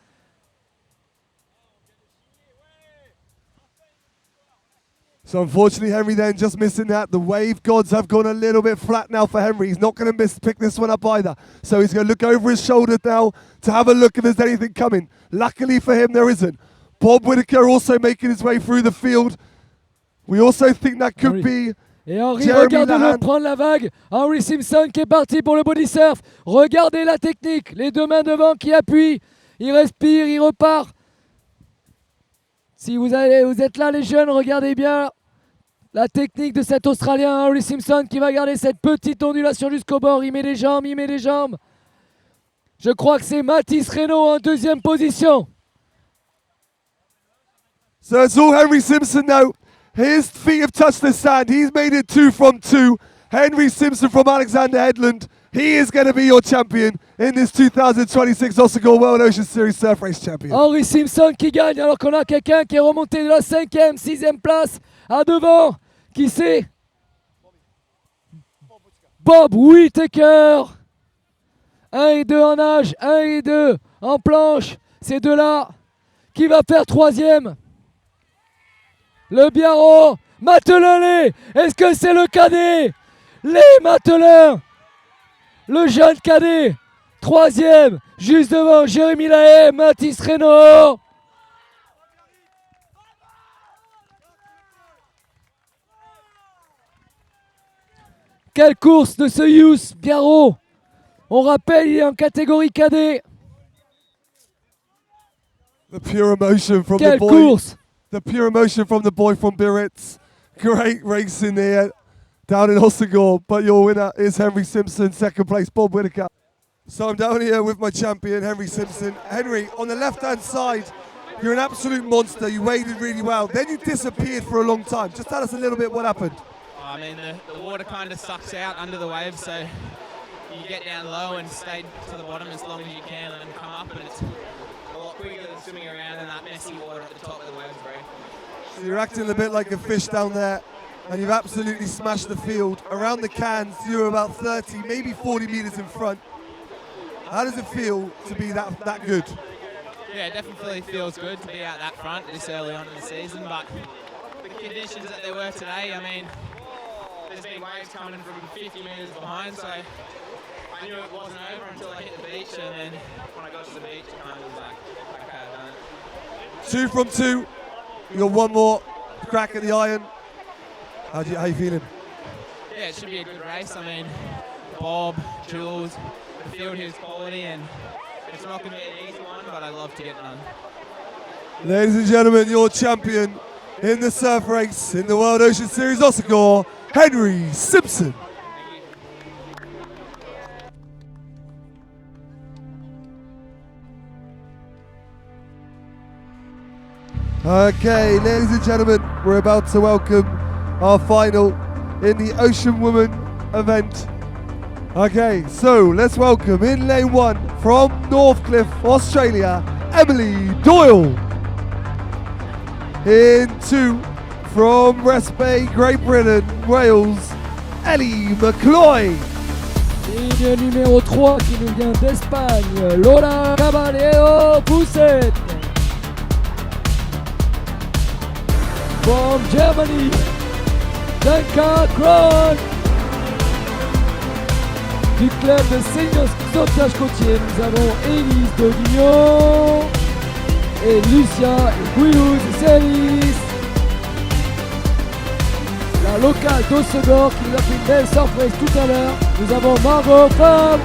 So unfortunately, Henry then just missing that. The wave gods have gone a little bit flat now for Henry. He's not going to pick this one up either. So he's going to look over his shoulder now to have a look if there's anything coming. Luckily for him, there isn't. Bob Whittaker also making his way through the field. We also think that could be Et Henry, Jérémie regardez-le Gabrien. prendre la vague. Henry Simpson qui est parti pour le body surf. Regardez la technique. Les deux mains devant qui appuient. Il respire, il repart. Si vous êtes là les jeunes, regardez bien la technique de cet Australien Henry Simpson qui va garder cette petite ondulation jusqu'au bord. Il met les jambes, il met les jambes. Je crois que c'est Mathis Reynaud en deuxième position. So it's all Henry Simpson now. His feet have touched the sand. He's made it 2 from 2. Henry Simpson from Alexander Headland he is going to be your champion in this 2026 Hossegor World Ocean Series Surf Race Champion. Henry Simpson qui gagne alors qu'on a quelqu'un qui est remonté de la 5e, 6e place à devant. Qui c'est? Bob Whittaker. 1 et 2 en nage, 1 et 2 en planche. Ces deux-là. Qui va faire 3e? Le Biarro. Matelin. Est-ce que c'est le cadet? Les Matelin. Le jeune cadet. 3e. Juste devant Jérémie Gabrien, Mathis Reynaud. Quelle course de ce Youth Biarro. On rappelle, il est en catégorie cadet. The pure emotion from Quelle the boy. course. The pure emotion from the boy from Biarritz. Great racing there down in Hossegor, but your winner is Henry Simpson, second place Bob Whittaker. So I'm down here with my champion, Henry Simpson. Henry, on the left-hand side, you're an absolute monster. You waded really well. Then you disappeared for a long time. Just tell us a little bit what happened. I mean, the water kind of sucks out under the waves, so you get down low and stay to the bottom as long as you can and then come up, and it's a lot quicker than swimming around in that messy water at the top of the waves break. So you're acting a bit like a fish down there, and you've absolutely smashed the field. Around the cans, you're about 30, maybe 40 meters in front. How does it feel to be that good? Yeah, it definitely feels good to be out that front this early on in the season, but the conditions that there were today, I mean, there's been waves coming from 50 metres behind, so I knew it wasn't over until I hit the beach, and then when I got to the beach, it kind of was like, okay, I've done it. 2 from 2. You got one more crack at the iron. How you feeling? Yeah, it should be a good race. I mean, Bob, Jules, the field here is quality, and it's not going to be an easy one, but I'd love to get done. Ladies and gentlemen, your champion in the surf race in the World Ocean Series Hossegor, Henry Simpson. Okay, ladies and gentlemen, we're about to welcome our final in the Ocean Woman event. Okay, so let's welcome in lane 1 from Northcliffe, Australia, Emily Doyle. In 2 from West Bay, Great Britain, Wales, Ellie McCloy. Ligne numéro 3 qui nous vient d'Espagne, Lola Caballero Pousset. From Germany, Danka Kron. Du club de Senior Sauvetage Côtier, nous avons Élise de Guignon et Lucia et Gouilouz Célis. La locale d'Hossegor qui nous a fait une belle surprise tout à l'heure. Nous avons Margaux Caillier.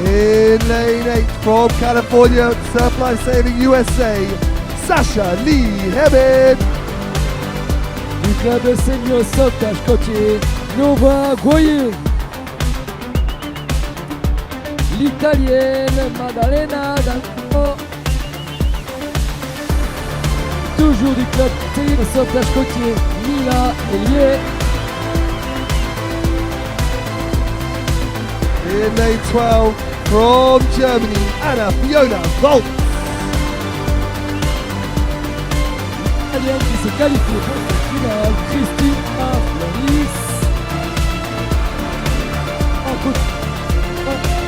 In lane 8 from California, Surf Life Saving USA, Sasha Lee Hemming. Du club de Senior Sauvetage Côtier, Nova Goyer. L'italienne Maddalena D'Alfo. Toujours du club Senior Sauvetage Côtier, Mila Elie. In lane 12 from Germany, Anna Fiona Volt. L'italienne qui s'est qualifiée pour cette finale, Christine Floris. En coup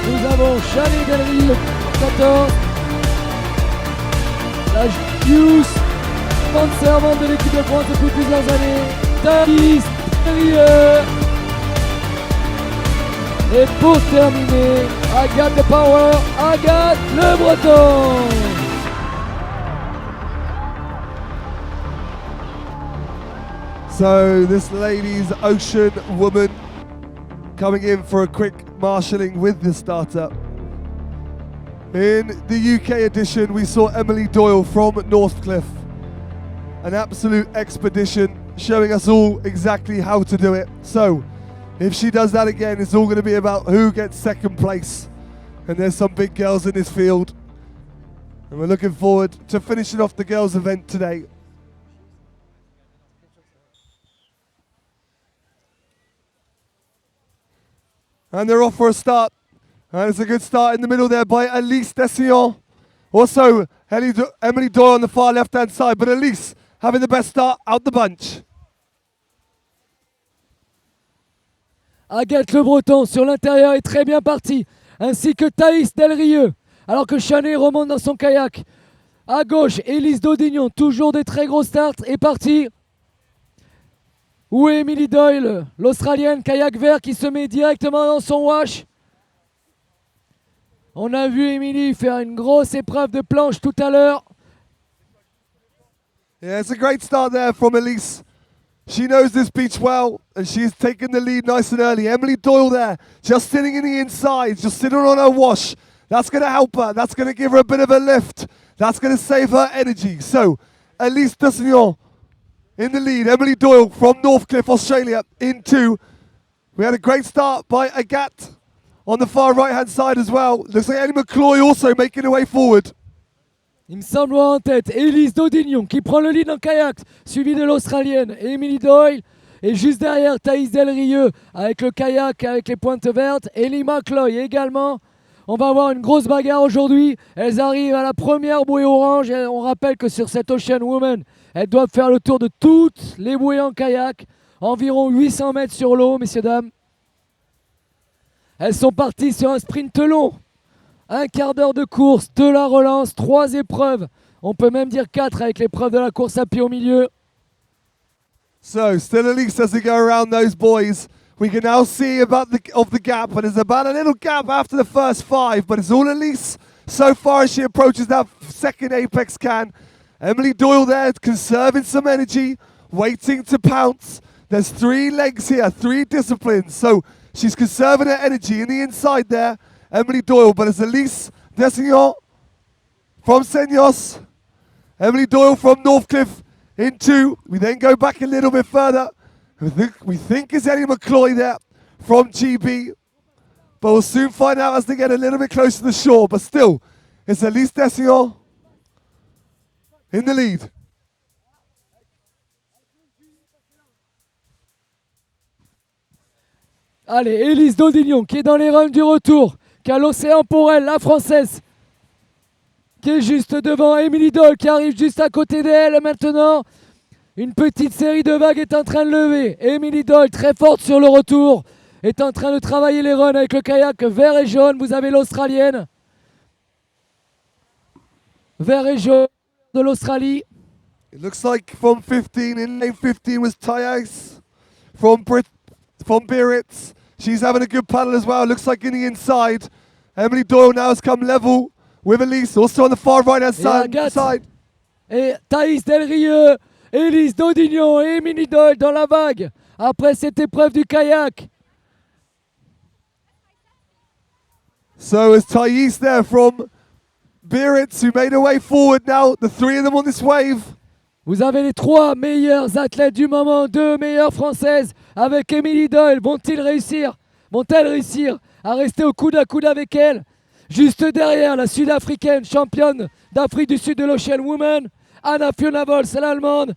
nous avons Charlie Delry, 14. La Youth, grande servante de l'équipe de France depuis plusieurs années, Thaïs Terrier. Et pour terminer, Agathe de Power, Agathe Le Breton. So this lady's Ocean Woman coming in for a quick marshalling with the startup. In the UK edition, we saw Emily Doyle from Northcliffe. An absolute expedition, showing us all exactly how to do it. So, if she does that again, it's all going to be about who gets second place. And there's some big girls in this field. And we're looking forward to finishing off the girls' event today. And they're off for a start. And it's a good start in the middle there by Elise Dessillon. Also, Emily Doyle on the far left-hand side, but Elise having the best start out the bunch. Agathe Le Breton sur l'intérieur est très bien partie, ainsi que Thaïs Delrieux, alors que Chanet remonte dans son kayak. À gauche, Élise Daudignon, toujours des très gros starts, est partie. Où est Emily Doyle, l'Australienne kayak vert qui se met directement dans son wash. On a vu Emily faire une grosse épreuve de planche tout à l'heure. Yeah, it's a great start there from Elise. She knows this beach well, and she's taken the lead nice and early. Emily Doyle there, just sitting in the inside, just sitting on her wash. That's going to help her. That's going to give her a bit of a lift. That's going to save her energy. So, Elise Dessillon in the lead. Emily Doyle from Northcliffe, Australia, in 2. We had a great start by Agathe on the far right-hand side as well. Looks like Ellie McCloy also making her way forward. Il me semble voir en tête Élise Daudignon qui prend le lead en kayak, suivi de l'Australienne Emily Doyle. Et juste derrière, Thaïs Delrieux avec le kayak, avec les pointes vertes. Ellie McCloy également. On va avoir une grosse bagarre aujourd'hui. Elles arrivent à la première bouée orange. Et on rappelle que sur cette Ocean Woman, elles doivent faire le tour de toutes les bouées en kayak. Environ 800 mètres sur l'eau, messieurs, dames. Elles sont parties sur un sprint long. Un quart d'heure de course, de la relance, 3 épreuves. On peut même dire 4 avec l'épreuve de la course à pied au milieu. So, still Elise as they go around those boys. We can now see about the gap, and there's about a little gap after the first 5, but it's all Elise so far as she approaches that second apex can. Emily Doyle there, conserving some energy, waiting to pounce. There's 3 legs here, 3 disciplines, so she's conserving her energy in the inside there. Emily Doyle, but it's Elise Dessillon from Senyos. Emily Doyle from Northcliffe in 2. We then go back a little bit further. We think it's Ellie McCloy there from GB. But we'll soon find out as they get a little bit closer to the shore. But still, it's Elise Dessillon in the lead. Allez, Élise Daudignon qui est dans les runs du retour, qui a l'océan pour elle, la française, qui est juste devant Emily Doyle, qui arrive juste à côté d'elle maintenant. Une petite série de vagues est en train de lever. Emily Doyle, très forte sur le retour, est en train de travailler les runs avec le kayak vert et jaune. Vous avez l'Australienne. Vert et jaune de l'Australie. It looks like from 15, in lane 15 was Thais from Biarritz. She's having a good paddle as well. Looks like in the inside. Emily Doyle now has come level with Elise, also on the far right-hand side. Et Thaïs Delrieux, Élise Daudignon et Emily Doyle dans la vague après cette épreuve du kayak. So is Thais there from Biarritz, who made her way forward now. The 3 of them on this wave. Vous avez les 3 meilleurs athlètes du moment, 2 meilleures françaises avec Emily Doyle. Vont-elles réussir à rester au coude à coude avec elle? Juste derrière, la Sud-Africaine, championne d'Afrique du Sud de l'Ocean Woman, Anna Fiona Vols, l'Allemande,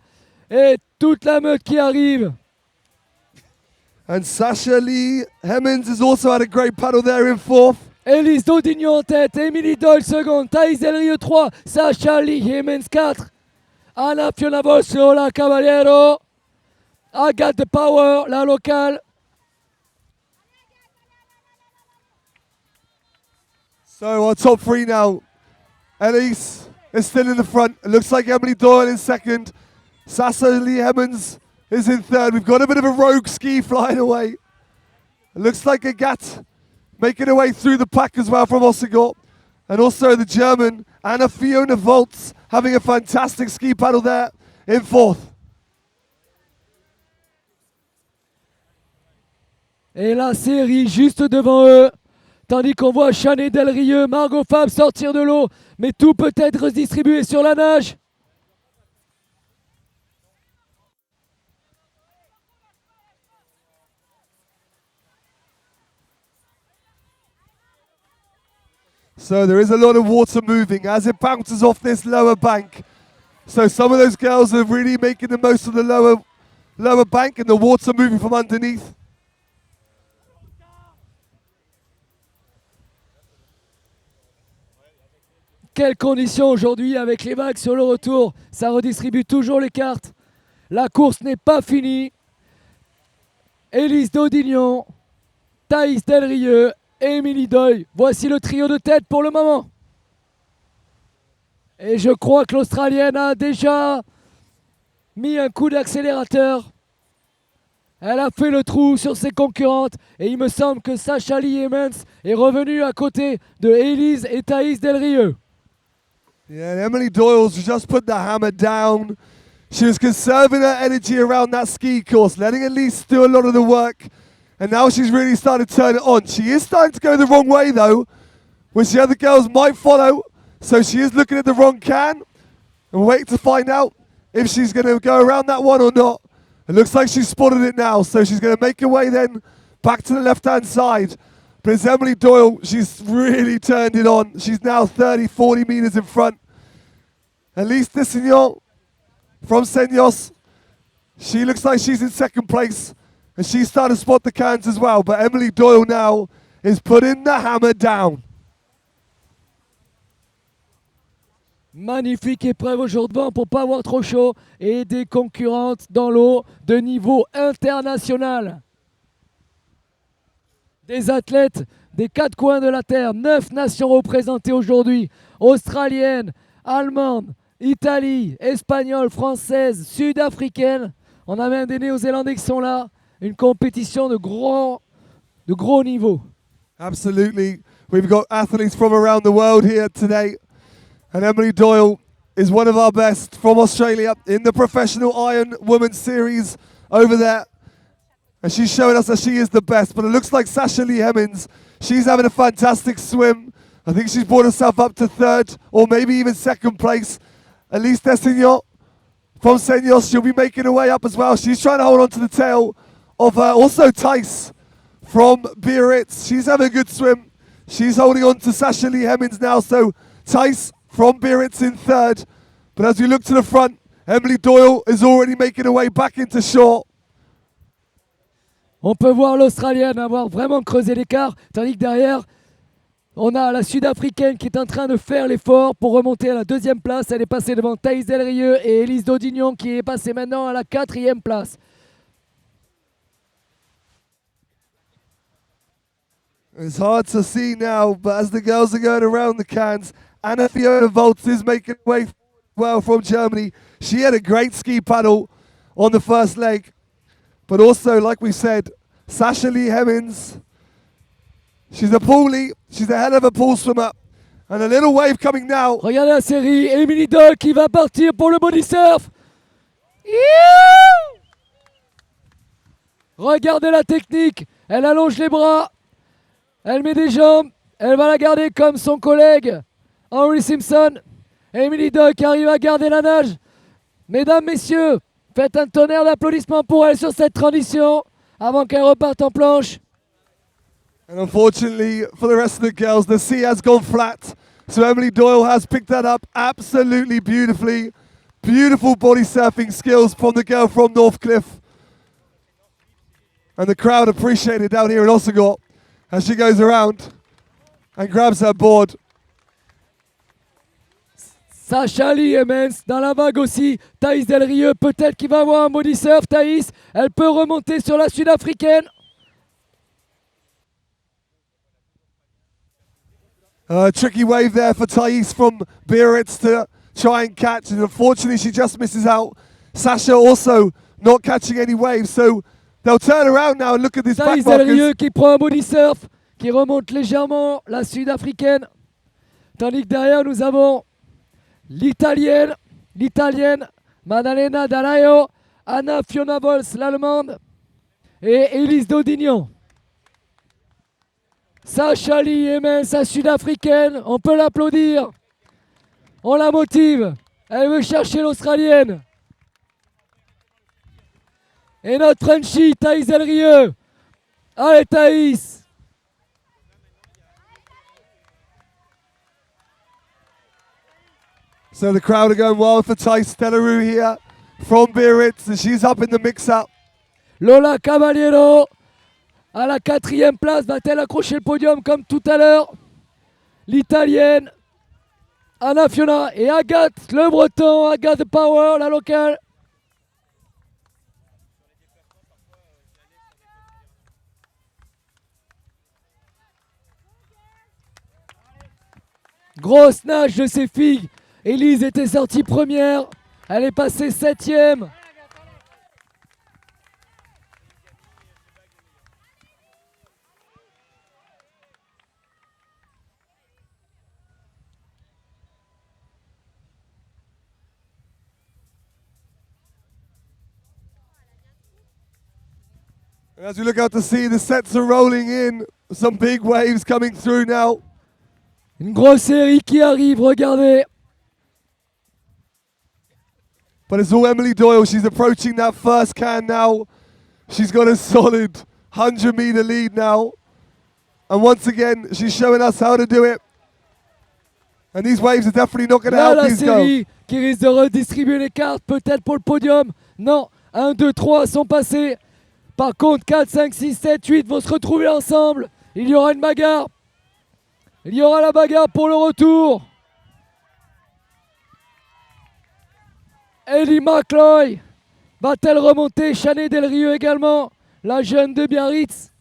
et toute la meute qui arrive. And Sasha Lee Hemmings has also had a great paddle there in 4th. Élise Daudignon en tête, Emily Doyle seconde, Thaïs Delrieux 3, Sasha Lee Hemmings 4. Anna Fiona Vols, Lola Caballero, Agathe de Power, la locale. So our top 3 now. Elise is still in the front. It looks like Emily Doyle in 2nd. Sasha Lee Hemmings is in 3rd. We've got a bit of a rogue ski flying away. It looks like Agathe making her way through the pack as well from Hossegor. And also the German Anna Fiona Volz having a fantastic ski paddle there in 4th. Et la série juste devant eux, tandis qu'on voit Chanet Delrieux, Margaux Fab sortir de l'eau, mais tout peut être redistribué sur la nage. So there is a lot of water moving as it bounces off this lower bank. So some of those girls are really making the most of the lower bank and the water moving from underneath. quelles conditions aujourd'hui avec les vagues sur le retour. Ça redistribue toujours les cartes. La course n'est pas finie. Élise Daudignon, Thaïs Delrieux et Émilie Doyle. Voici le trio de tête pour le moment. Et je crois que l'Australienne a déjà mis un coup d'accélérateur. Elle a fait le trou sur ses concurrentes et il me semble que Sacha Lee Haynes est revenue à côté de Élise et Thaïs Delrieux. Yeah, and Emily Doyle's just put the hammer down. She was conserving her energy around that ski course, letting Elise do a lot of the work. And now she's really started to turn it on. She is starting to go the wrong way though, which the other girls might follow. So she is looking at the wrong can and waiting to find out if she's going to go around that one or not. It looks like she's spotted it now, so she's going to make her way then back to the left-hand side. But it's Emily Doyle, she's really turned it on. She's now 30, 40 metres in front. Elise Dissignon from Senyos, she looks like she's in second place. And she's starting to spot the cans as well. But Emily Doyle now is putting the hammer down. Magnifique épreuve aujourd'hui pour pas avoir trop chaud et des concurrentes dans l'eau de niveau international. Des athlètes des quatre coins de la terre, 9 nations représentées aujourd'hui, australiennes, allemandes, Italie, espagnole, française, sud-africaine. On a même des Néo-Zélandais qui sont là. Une compétition de gros niveau. Absolutely. We've got athletes from around the world here today. And Emily Doyle is one of our best from Australia in the professional Iron Woman series over there. And she's showing us that she is the best. But it looks like Sacha Lee Hemmings, she's having a fantastic swim. I think she's brought herself up to third or maybe even second place. Elise Dessignon from Senyos, she'll be making her way up as well. She's trying to hold on to the tail of also Thais from Biarritz. She's having a good swim. She's holding on to Sacha Lee Hemmings now. So Thais from Biarritz in third. But as we look to the front, Emily Doyle is already making her way back into shore. On peut voir l'Australienne avoir vraiment creusé l'écart, tandis que derrière, on a la Sud-Africaine qui est en train de faire l'effort pour remonter à la 2e place. Elle est passée devant Thaïs Delrieux et Élise Daudignon qui est passée maintenant à la 4e place. It's hard to see now, but as the girls are going around the cans, Anna Fiona Volz is making her way well from Germany. She had a great ski paddle on the first leg. But also, like we said, Sacha Lee Hemmings, she's a poolie, she's a hell of a pool swimmer. And a little wave coming now. Regardez la série, Émilie Doyle qui va partir pour le body surf. Regardez la technique, elle allonge les bras, elle met des jambes, elle va la garder comme son collègue Henry Simpson. Émilie Doyle qui arrive à garder la nage. Mesdames, messieurs, faites un tonnerre d'applaudissements pour elle sur cette transition avant qu'elle reparte en planche. And unfortunately for the rest of the girls, the sea has gone flat. So Emily Doyle has picked that up absolutely beautifully. Beautiful body surfing skills from the girl from Northcliffe. And the crowd appreciate it down here in Hossegor as she goes around and grabs her board. Sacha Lee Hemmings dans la vague aussi. Thaïs Delrieux, peut-être qu'il va avoir un body surf. Thaïs, elle peut remonter sur la Sud-Africaine. Tricky wave there for Thais from Biarritz to try and catch. And unfortunately, she just misses out. Sacha also not catching any waves. So they'll turn around now and look at this Thaïs back Delrieux markers. qui prend un body surf, qui remonte légèrement la Sud-Africaine. Tandis que derrière, nous avons l'Italienne Maddalena Dalaio, Anna Fiona Vols, l'Allemande, et Élise Daudignon. Sacha Lee Hemmings, sa Sud-Africaine, on peut l'applaudir. On la motive. Elle veut chercher l'Australienne. Et notre Frenchie, Thaïs Delrieux. Allez Thaïs. So the crowd are going wild for Thais Delrieux here from Biarritz, and she's up in the mix-up. Lola Caballero à la 4e place, va-t-elle accrocher le podium comme tout à l'heure? L'Italienne Anna Fiona et Agathe, le breton, Agathe Power, la locale. Grosse nage de ces filles. Élise était sortie première. Elle est passée 7e. As we look out to sea, the sets are rolling in. Some big waves coming through now. Une grosse série qui arrive, regardez. But it's all Emily Doyle. She's approaching that first can now. She's got a solid 100-meter lead now. And once again, she's showing us how to do it. And these waves are definitely not going to Là, help la these girls. série qui risque de redistribuer les cartes, peut-être pour le podium. Non, 1, 2, 3 sont passés. Par contre, 4, 5, 6, 7, 8 vont se retrouver ensemble. Il y aura une bagarre. Il y aura la bagarre pour le retour. Ellie McCloy va-t-elle remonter? Chanée Del Rio également, la jeune de Biarritz.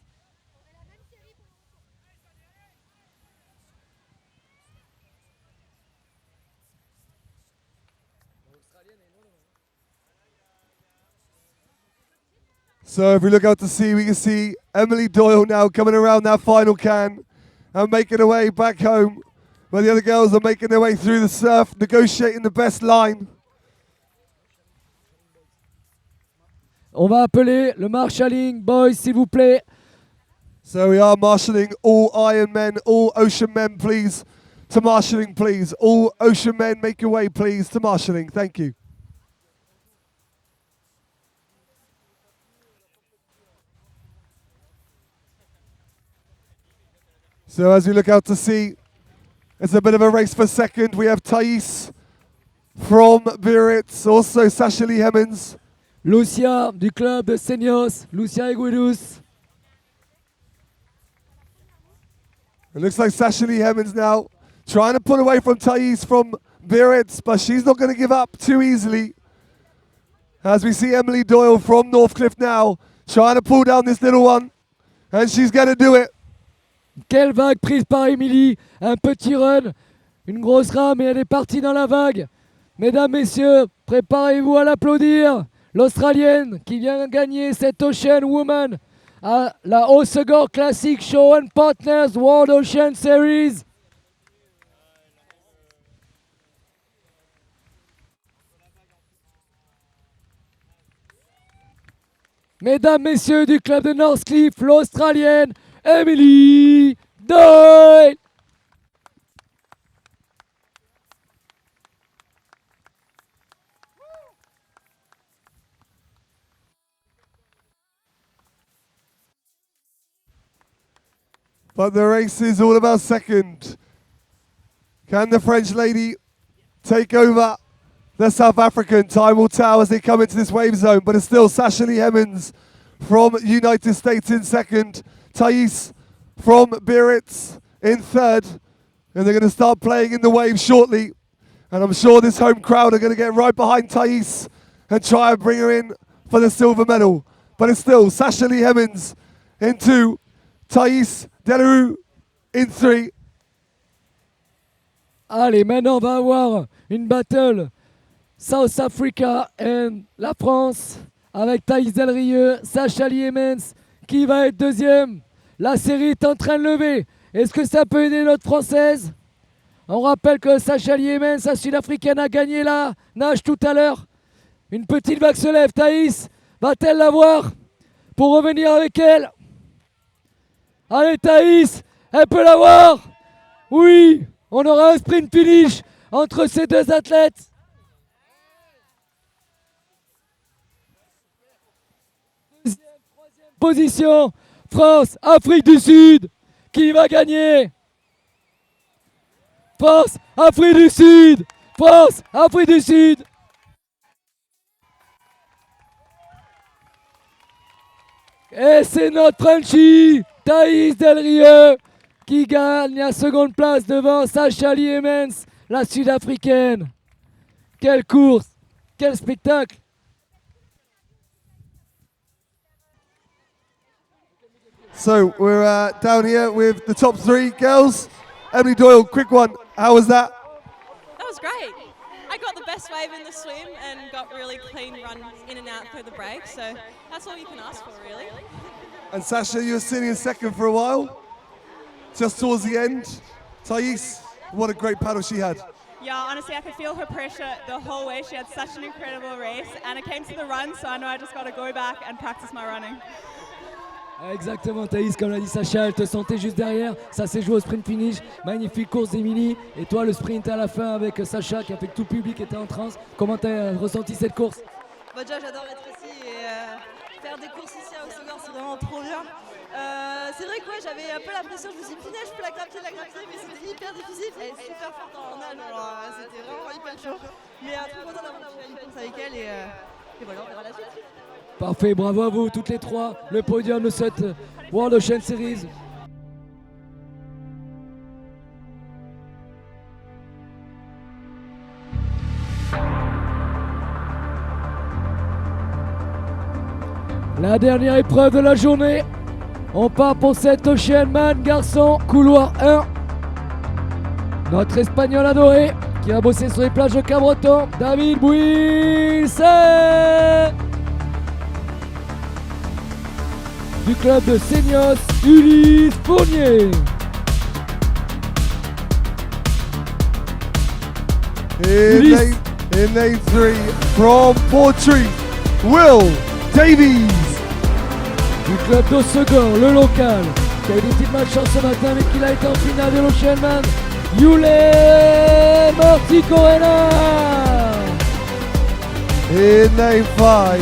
So if we look out to sea, we can see Emily Doyle now coming around that final can and making her way back home. While the other girls are making their way through the surf, negotiating the best line. On va appeler le marshalling, boys, s'il vous plaît. So we are marshalling all Iron men, all ocean men, please, to marshalling, please. All ocean men, make your way, please, to marshalling. Thank you. So as we look out to sea, it's a bit of a race for second. We have Thais from Biarritz, also Sasha Lee Hemmings. Lucia du club de Seignos, Lucia Eguidus. It looks like Sasha Lee Hemmings now trying to pull away from Thais from Biarritz, but she's not going to give up too easily. As we see Emily Doyle from Northcliffe now trying to pull down this little one, and she's going to do it. Quelle vague prise par Émilie. Un petit run, une grosse rame et elle est partie dans la vague. Mesdames, messieurs, préparez-vous à l'applaudir. L'Australienne qui vient gagner cette Ocean Woman à la Hossegor Classic Show and Partners World Ocean Series. Mesdames, messieurs du club de Northcliffe, l'Australienne Emily Doyle. But the race is all about second. Can the French lady take over the South African? Time will tell as they come into this wave zone, but it's still Sasha Lee Hemmings from United States in second. Thais from Biarritz in third. And they're going to start playing in the wave shortly. And I'm sure this home crowd are going to get right behind Thais and try and bring her in for the silver medal. But it's still Sasha Lee Hemmings in two. Thais Delarue in three. Allez, maintenant on va avoir une battle South Africa et la France avec Thaïs Delrieux, Sasha Lee Hemmings qui va être deuxième. La série est en train de lever. Est-ce que ça peut aider notre Française? On rappelle que Sasha Lee Hemmings, la Sud-Africaine, a gagné la nage tout à l'heure. Une petite vague se lève. Thaïs va-t-elle l'avoir pour revenir avec elle? Allez Thaïs, elle peut l'avoir. Oui, on aura un sprint finish entre ces deux athlètes. Deuxième, troisième position, France, Afrique du Sud. Qui va gagner? France, Afrique du Sud. France, Afrique du Sud. Et c'est notre Frenchie, Thaïs Delrieux, qui gagne la seconde place devant Sasha Lee Hemmings, la Sud-Africaine. Quelle course, quel spectacle. So we're down here with the top 3 girls. Emily Doyle, quick one. How was that? That was great. I got the best wave in the swim and got really clean run in and out through the break, so that's all you can ask for, really. And Sasha, you were sitting in second for a while, just towards the end. Thais, what a great paddle she had. Yeah, honestly, I could feel her pressure the whole way. She had such an incredible race, and it came to the run, so I know I just got to go back and practice my running. Exactement, Thaïs, comme l'a dit Sacha, elle te sentait juste derrière. Ça s'est joué au sprint finish. Magnifique course d'Emilie. Et toi, le sprint à la fin avec Sacha qui a fait que tout le public était en transe. Comment t'as ressenti cette course? Déjà, j'adore être ici et faire des courses ici à Hossegor, c'est vraiment trop bien. C'est vrai que j'avais un peu la pression. Je me suis dit, punaise, je peux la grappiller, mais c'était hyper difficile. Elle est super forte en nage, alors c'était vraiment hyper chaud. Mais trop content d'avoir fait une course avec elle et voilà, on verra la suite. Parfait, bravo à vous toutes les trois. Le podium de cette World Ocean Series. La dernière épreuve de la journée. On part pour cette Ocean Man garçon, couloir 1. Notre espagnol adoré qui a bossé sur les plages de Cabreton, David Buisse. Du club de Seignos, Ulysse Fournier. In lane 3, from Portree, Will Davies. Du club d'Hossegor, le local, qui a eu des petites malchances ce matin, mais qui a été en finale de l'Ocean Man, Julia Folton. In lane 5,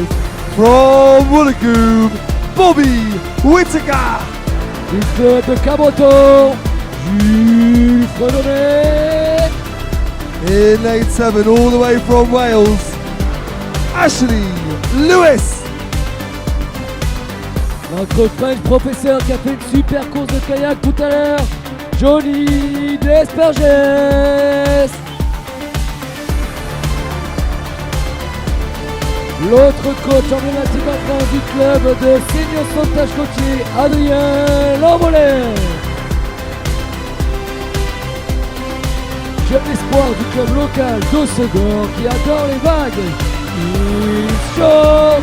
from Wollongong, Bobby Whittaker. Du club de Cabreton, Jules Fredonnet. In lane 7, all the way from Wales, Ashley Lewis. Notre French professeur qui a fait une super course de kayak tout à l'heure, Johnny Desperges. L'autre coach emblématique en France du club de Margaux Sauvetage Côtier, Adrien Lambolet. Jeune espoir du club local d'Hossegor qui adore les vagues, il George.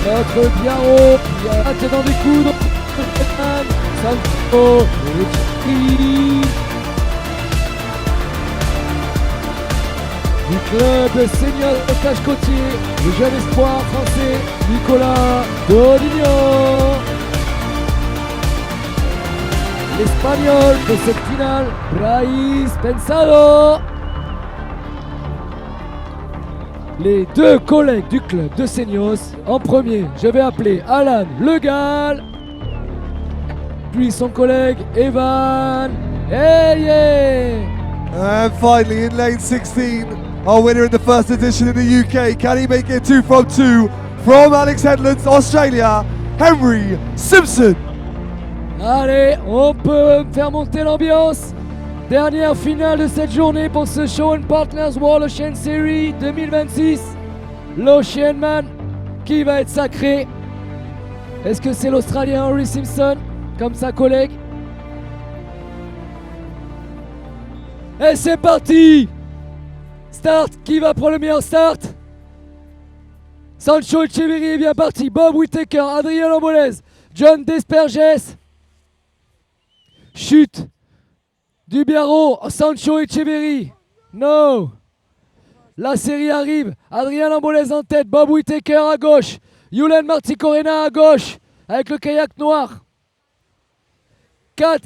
Notre Biarro qui a hâte dans des coups de Santo et du club de Sauvetage Côtier, le jeune espoir français Nicolas Dodignon. L'espagnol de cette finale, Brais Pensado. Les deux collègues du club de Seignos. En premier, je vais appeler Alan Legal, puis son collègue Evan Haynes. And finally, in lane 16, our winner in the first edition in the UK. Can he make it 2 from 2? From Alex Headlands, Australia, Henry Simpson. Allez, on peut faire monter l'ambiance. Dernière finale de cette journée pour ce Show & Partners World Ocean Series 2026. L'Ocean Man qui va être sacré. Est-ce que c'est l'Australien Henry Simpson comme sa collègue? Et c'est parti! Start, qui va prendre le meilleur start? Sancho Echeverry est bien parti. Bob Whittaker, Adrien Lambolez, John Desperges. Chute du Biarro, Sancho Echeverry. No. La série arrive. Adrien Lambolez en tête, Bob Whittaker à gauche. Yulen Marticorena à gauche avec le kayak noir. 4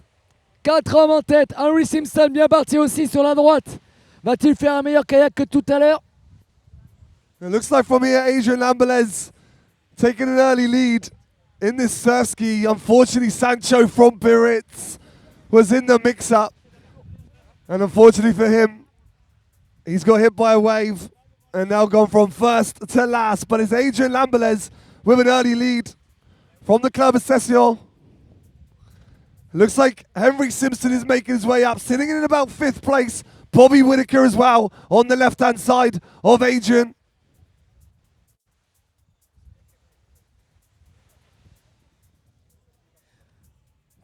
hommes en tête. Henry Simpson bien parti aussi sur la droite. Va-t-il faire un meilleur kayak que tout à l'heure? It looks like from here, Adrian Lambolez taking an early lead in this surf ski. Unfortunately, Sancho from Biarritz was in the mix-up. And unfortunately for him, he's got hit by a wave and now gone from first to last. But it's Adrian Lambolez with an early lead from the Club Exceptionnel. Looks like Henry Simpson is making his way up, sitting in about 5th place. Bobby Whittaker as well on the left-hand side of Adrian.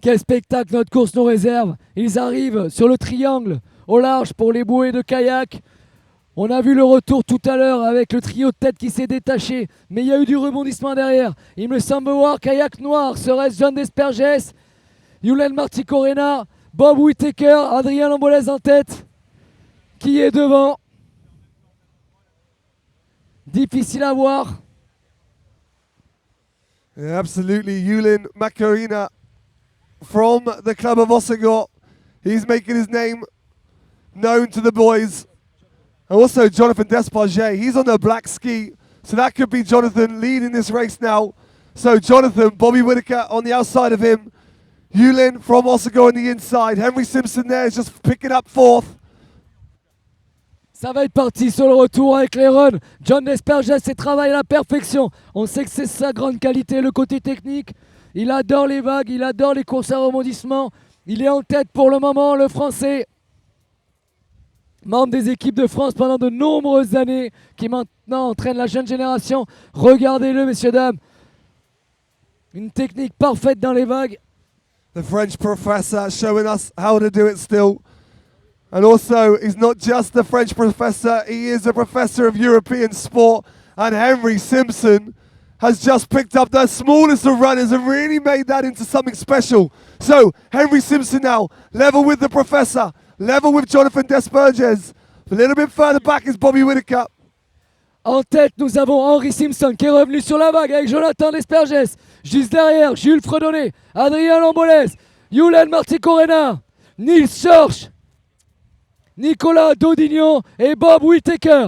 Quel spectacle notre course nous réserve. Ils arrivent sur le triangle au large pour les bouées de kayak. On a vu le retour tout à l'heure avec le trio de tête qui s'est détaché, mais il y a eu du rebondissement derrière. Il me semble voir kayak noir, serait-ce John Desperges, Yulen Marticorena, Bob Whittaker, Adrien Lambolès en tête. Qui est devant? Difficile à voir. Yeah, absolutely, Yulen Macarena from the club of Hossegor. He's making his name known to the boys. And also Jonathan Desparget, he's on the black ski. So that could be Jonathan leading this race now. So Jonathan, Bobby Whittaker on the outside of him. Yulin from Hossegor on the inside. Henry Simpson there is just picking up 4th. Ça va être parti sur le retour avec les runs. John Desperges travaille à la perfection. On sait que c'est sa grande qualité, le côté technique. Il adore les vagues, il adore les courses à rebondissement. Il est en tête pour le moment, le Français. Membre des équipes de France pendant de nombreuses années, qui maintenant entraîne la jeune génération. Regardez-le, messieurs, dames. Une technique parfaite dans les vagues. The French professor showing us how to do it still. And also, he's not just the French professor, he is a professor of European sport. And Henry Simpson has just picked up the smallest of runners and really made that into something special. So, Henry Simpson now, level with the professor, level with Jonathan Desperges. A little bit further back is Bobby Whittaker. En tête, nous avons Henry Simpson qui est revenu sur la vague avec Jonathan Desperges. Juste derrière, Jules Fredonnet, Adrien Lambolès, Yulen Marticorena, Nils Schorsch, Nicolas Daudignon et Bob Whittaker.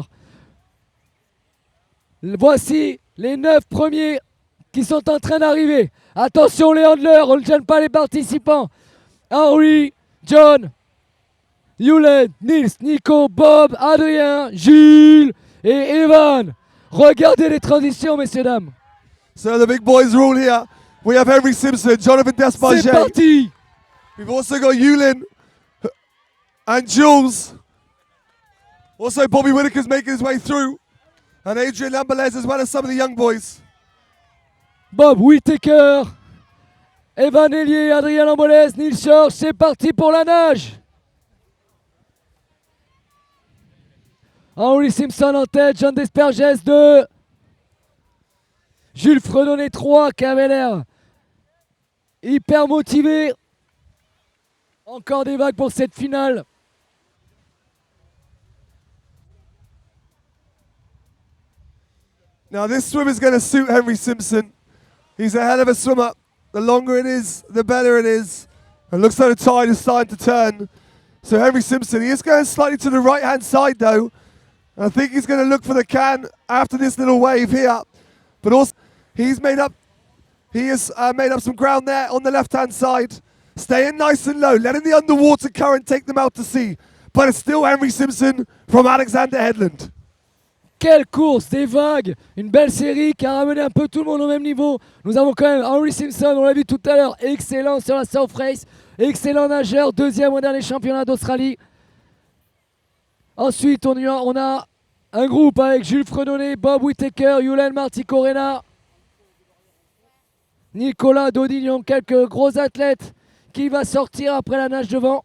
Voici les 9 premiers qui sont en train d'arriver. Attention les handlers, on ne gêne pas les participants. Henry, John, Yulen, Nils, Nico, Bob, Adrien, Jules et Evan. Regardez les transitions, messieurs, dames. So the big boys are all here. We have Henry Simpson, Jonathan Desparges. C'est parti. We've also got Yulin and Jules. Also Bobby Whittaker's making his way through. And Adrian Lambolez as well as some of the young boys. Bob Whittaker, Evan Hélier, Adrien Lambolès, Nils Schorsch, c'est parti pour la nage. Henry Simpson en tête, John Desperges 2. Jules Fredonnet 3 qui avait l'air hyper motivé. Encore des vagues pour cette finale. Now this swim is going to suit Henry Simpson. He's a hell of a swimmer. The longer it is, the better it is. It looks like the tide is starting to turn. So Henry Simpson, he is going slightly to the right-hand side though. And I think he's going to look for the can after this little wave here. But also, he has made up some ground there on the left-hand side. Staying nice and low, letting the underwater current take them out to sea. But it's still Henry Simpson from Alexander Headland. Quelle course, des vagues, une belle série qui a ramené un peu tout le monde au même niveau. Nous avons quand même Henry Simpson, on l'a vu tout à l'heure, excellent sur la South Race, excellent nageur, 2e au dernier championnat d'Australie. Ensuite, on a un groupe avec Jules Fredonnet, Bob Whittaker, Yulen Marticorena, Nicolas Daudignon, quelques gros athlètes qui va sortir après la nage devant.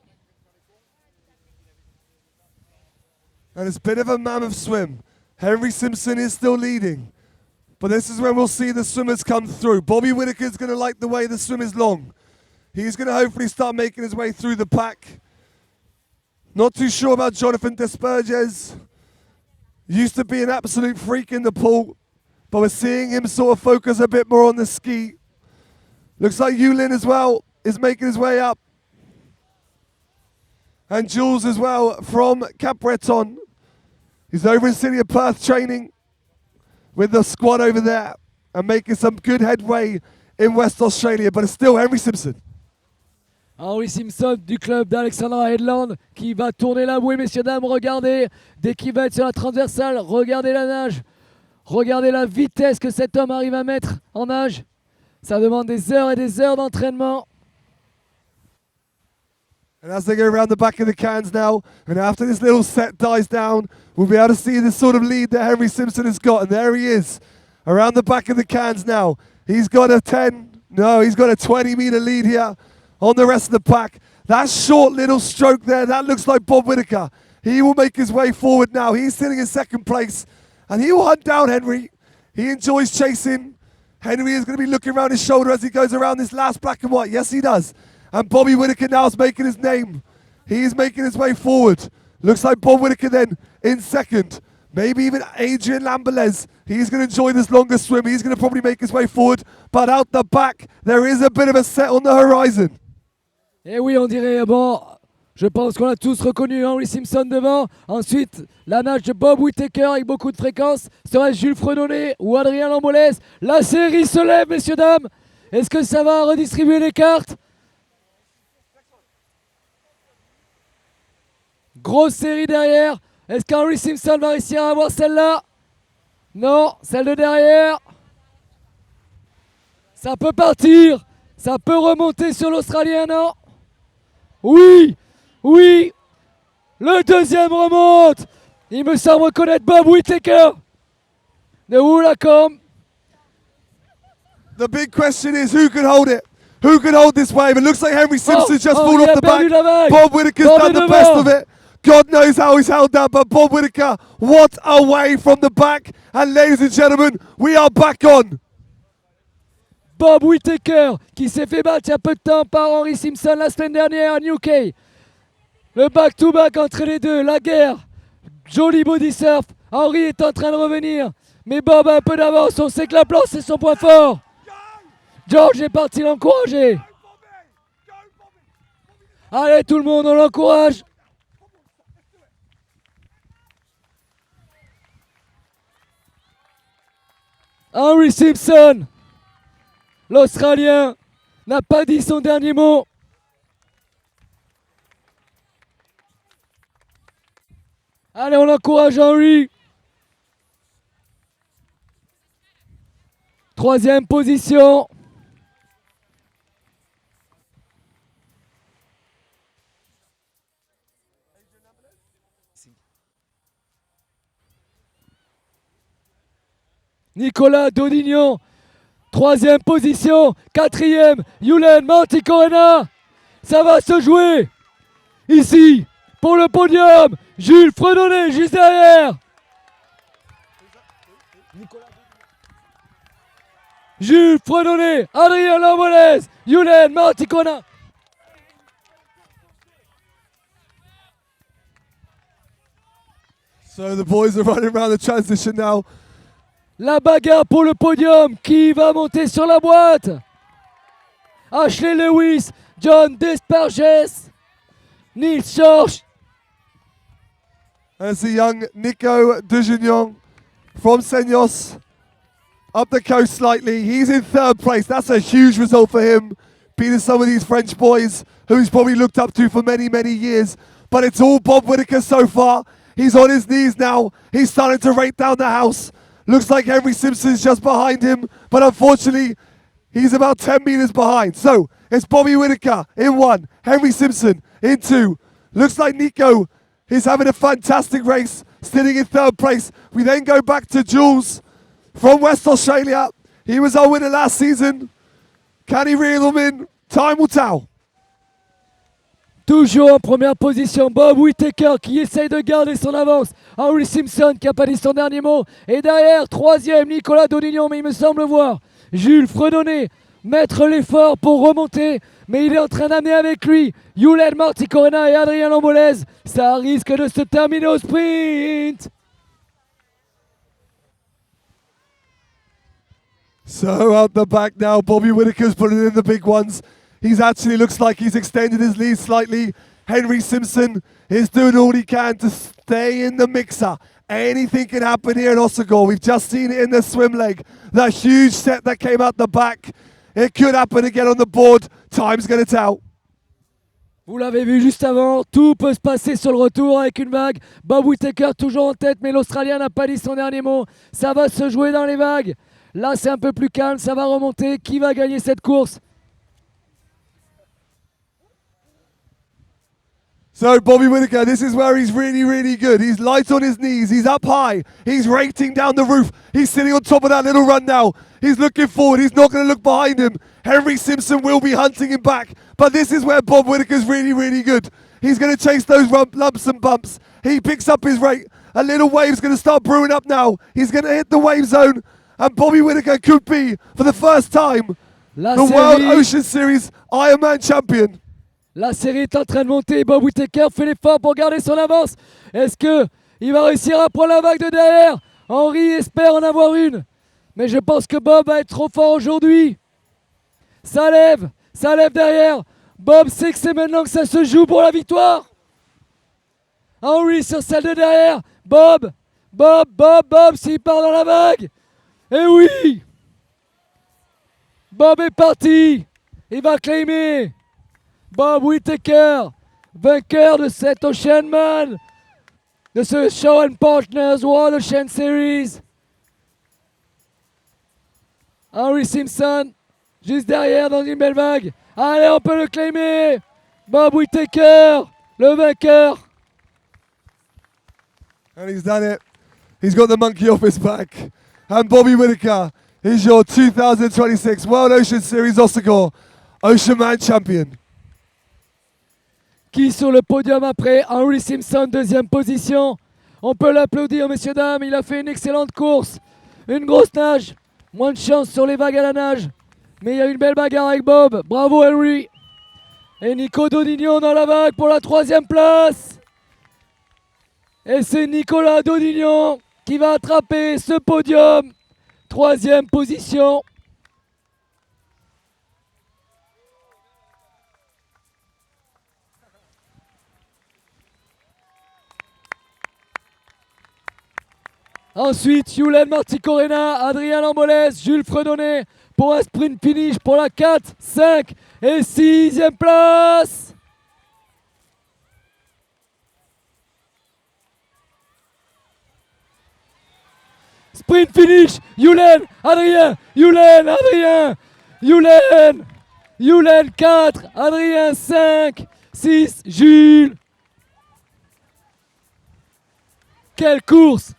And it's a bit of a mammoth swim. Henry Simpson is still leading. But this is when we'll see the swimmers come through. Bobby Whittaker's going to like the way the swim is long. He's going to hopefully start making his way through the pack. Not too sure about Jonathan Desperges. Used to be an absolute freak in the pool. But we're seeing him sort of focus a bit more on the ski. Looks like Yulin as well is making his way up. And Jules as well from Cap Breton. He's over in City of Perth training with the squad over there and making some good headway in West Australia, but it's still Henry Simpson. Henry Simpson du club d'Alexandra Headland qui va tourner la bouée, messieurs, dames, regardez, dès qu'il va être sur la transversale, regardez la nage, regardez la vitesse que cet homme arrive à mettre en nage. Ça demande des heures et des heures d'entraînement. And as they go around the back of the cans now, and after this little set dies down, we'll be able to see the sort of lead that Henry Simpson has got. And there he is, around the back of the cans now. He's got a 20-meter lead here on the rest of the pack. That short little stroke there, that looks like Bob Whittaker. He will make his way forward now. He's sitting in second place, and he will hunt down Henry. He enjoys chasing. Henry is going to be looking around his shoulder as he goes around this last black and white. Yes, he does. And Bobby Whittaker now is making his name. He's making his way forward. Looks like Bob Whittaker then in second. Maybe even Adrian Lamberles. He's going to enjoy this longer swim. He's going to probably make his way forward. But out the back, there is a bit of a set on the horizon. Et oui, on dirait, bon, je pense qu'on a tous reconnu Henry Simpson devant. Ensuite, la nage de Bob Whittaker avec beaucoup de fréquence. Serait-ce Jules Fredonnet ou Adrien Lambolès? La série se lève, messieurs, dames. Est-ce que ça va redistribuer les cartes? Grosse série derrière. Est-ce qu'Henry Simpson va réussir à avoir celle-là? Non, celle de derrière. Ça peut partir. Ça peut remonter sur l'Australien, non? Oui, oui. Le deuxième remonte. Il me semble reconnaître Bob Whittaker de Woolacombe. The big question is who can hold it? Who can hold this wave? It looks like Henry Simpson just pulled off the back. Bob Whittaker's done the best of it. God knows how he's held that, but Bob Whittaker, what a wave from the back. And ladies and gentlemen, we are back on. Bob Whittaker, qui s'est fait battre il y a peu de temps par Henry Simpson la semaine dernière à Newquay. Le back-to-back entre les deux, la guerre. Joli body surf. Henry est en train de revenir. Mais Bob a un peu d'avance, on sait que la planche c'est son point fort. George est parti l'encourager. Allez tout le monde, on l'encourage. Henry Simpson, l'Australien, n'a pas dit son dernier mot. Allez, on encourage Henry. Troisième position. Nicolas Dodignon, troisième position. Quatrième, Yulen Manticorena. Ça va se jouer ici pour le podium. Jules Fredonnet juste derrière. Jules Fredonnet, Adrien Lambolès, Yulen Manticorena. So the boys are running around the transition now. La bagarre pour le podium. Qui va monter sur la boîte? Ashley Lewis, John Desparges, Neil George. As the young Nico Dujignon from Senyos up the coast slightly. He's in third place. That's a huge result for him, beating some of these French boys who he's probably looked up to for many, many years. But it's all Bob Whittaker so far. He's on his knees now. He's starting to rate down the house. Looks like Henry Simpson's just behind him, but unfortunately, he's about 10 meters behind. So, it's Bobby Whittaker in one, Henry Simpson in two. Looks like Nico is having a fantastic race, sitting in third place. We then go back to Jules from West Australia. He was our winner last season. Can he reel them in? Time will tell. Toujours en première position, Bob Whittaker qui essaye de garder son avance. Henry Simpson qui n'a pas dit son dernier mot. Et derrière, troisième, Nicolas Dodignon, mais il me semble voir Jules Fredonnet mettre l'effort pour remonter. Mais il est en train d'amener avec lui Yulen Manticorena et Adrien Lambolès. Ça risque de se terminer au sprint. So out the back now, Bobby Whittaker's putting in the big ones. He's actually looks like he's extended his lead slightly. Henry Simpson is doing all he can to stay in the mixer. Anything can happen here in Hossegor. We've just seen it in the swim leg. That huge set that came out the back. It could happen again on the board. Time's going to tell. Vous l'avez vu juste avant, tout peut se passer sur le retour avec une vague. Bob Whittaker toujours en tête, mais l'Australien n'a pas dit son dernier mot. Ça va se jouer dans les vagues. Là, c'est un peu plus calme, ça va remonter. Qui va gagner cette course? So Bobby Whittaker, this is where he's really, really good. He's light on his knees. He's up high. He's rating down the roof. He's sitting on top of that little run now. He's looking forward. He's not going to look behind him. Henry Simpson will be hunting him back. But this is where Bob Whittaker's really, really good. He's going to chase those lumps and bumps. He picks up his rate. A little wave's going to start brewing up now. He's going to hit the wave zone. And Bobby Whittaker could be, for the first time, the World Ocean Series Ironman champion. La série est en train de monter. Bob Whittaker fait l'effort pour garder son avance. Est-ce qu'il va réussir à prendre la vague de derrière? Henry espère en avoir une. Mais je pense que Bob va être trop fort aujourd'hui. Ça lève derrière. Bob sait que c'est maintenant que ça se joue pour la victoire. Henry sur celle de derrière. Bob, s'il part dans la vague. Et oui! Bob est parti. Il va claimer. Bob Whittaker, vainqueur de cet Oceanman, de ce Show and Partners World Ocean Series. Henry Simpson, juste derrière dans une belle vague. Allez, on peut le claimer. Bob Whittaker, le vainqueur. And he's done it. He's got the monkey off his back. And Bobby Whittaker is your 2026 World Ocean Series Hossegor Oceanman champion. Qui sur le podium après? Henry Simpson, deuxième position. On peut l'applaudir, messieurs, dames. Il a fait une excellente course. Une grosse nage. Moins de chance sur les vagues à la nage. Mais il y a une belle bagarre avec Bob. Bravo, Henry. Et Nico Dodignon dans la vague pour la troisième place. Et c'est Nicolas Dodignon qui va attraper ce podium. Troisième position. Ensuite, Yulen Marticorena, Adrien Lambolès, Jules Fredonnet pour un sprint finish pour la 4, 5 et 6e place. Sprint finish, Yulen, Adrien, Yulen 4, Adrien 5, 6, Jules. Quelle course!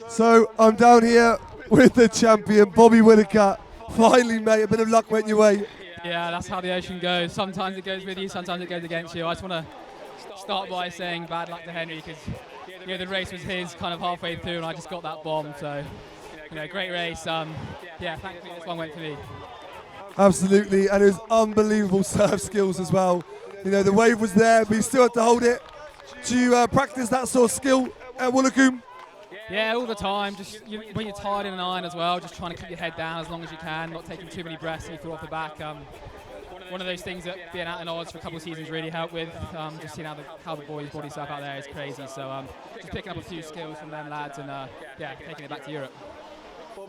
So I'm down here with the champion, Bobby Whittaker. Finally, mate, a bit of luck went your way. Yeah, that's how the ocean goes. Sometimes it goes with you, sometimes it goes against you. I just want to start by saying bad luck to Henry because the race was his kind of halfway through and I just got that bomb. So, great race. Yeah, thankfully this one went for me. Absolutely, and it was unbelievable surf skills as well. The wave was there, but you still had to hold it. Do you practice that sort of skill at Wollacombe? Yeah, all the time. Just when you're tired in an iron as well, just trying to keep your head down as long as you can, not taking too many breaths and you fall off the back. One of those things that being out in odds for a couple of seasons really helped with. Just seeing how the boys' body surf out there is crazy. So just picking up a few skills from them lads and taking it back to Europe.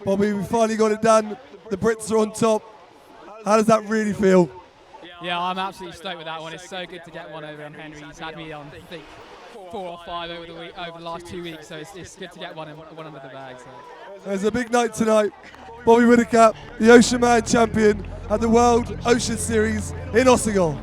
Bobby, we finally got it done. The Brits are on top. How does that really feel? Yeah, I'm absolutely stoked with that one. It's so good to get one over on Henry. He's had me on, I think, 4 or 5 over the last 2 weeks, so it's good to get one under the bag. So. There's a big night tonight. Bobby Whittaker, the Oceanman champion at the World Ocean Series in Hossegor.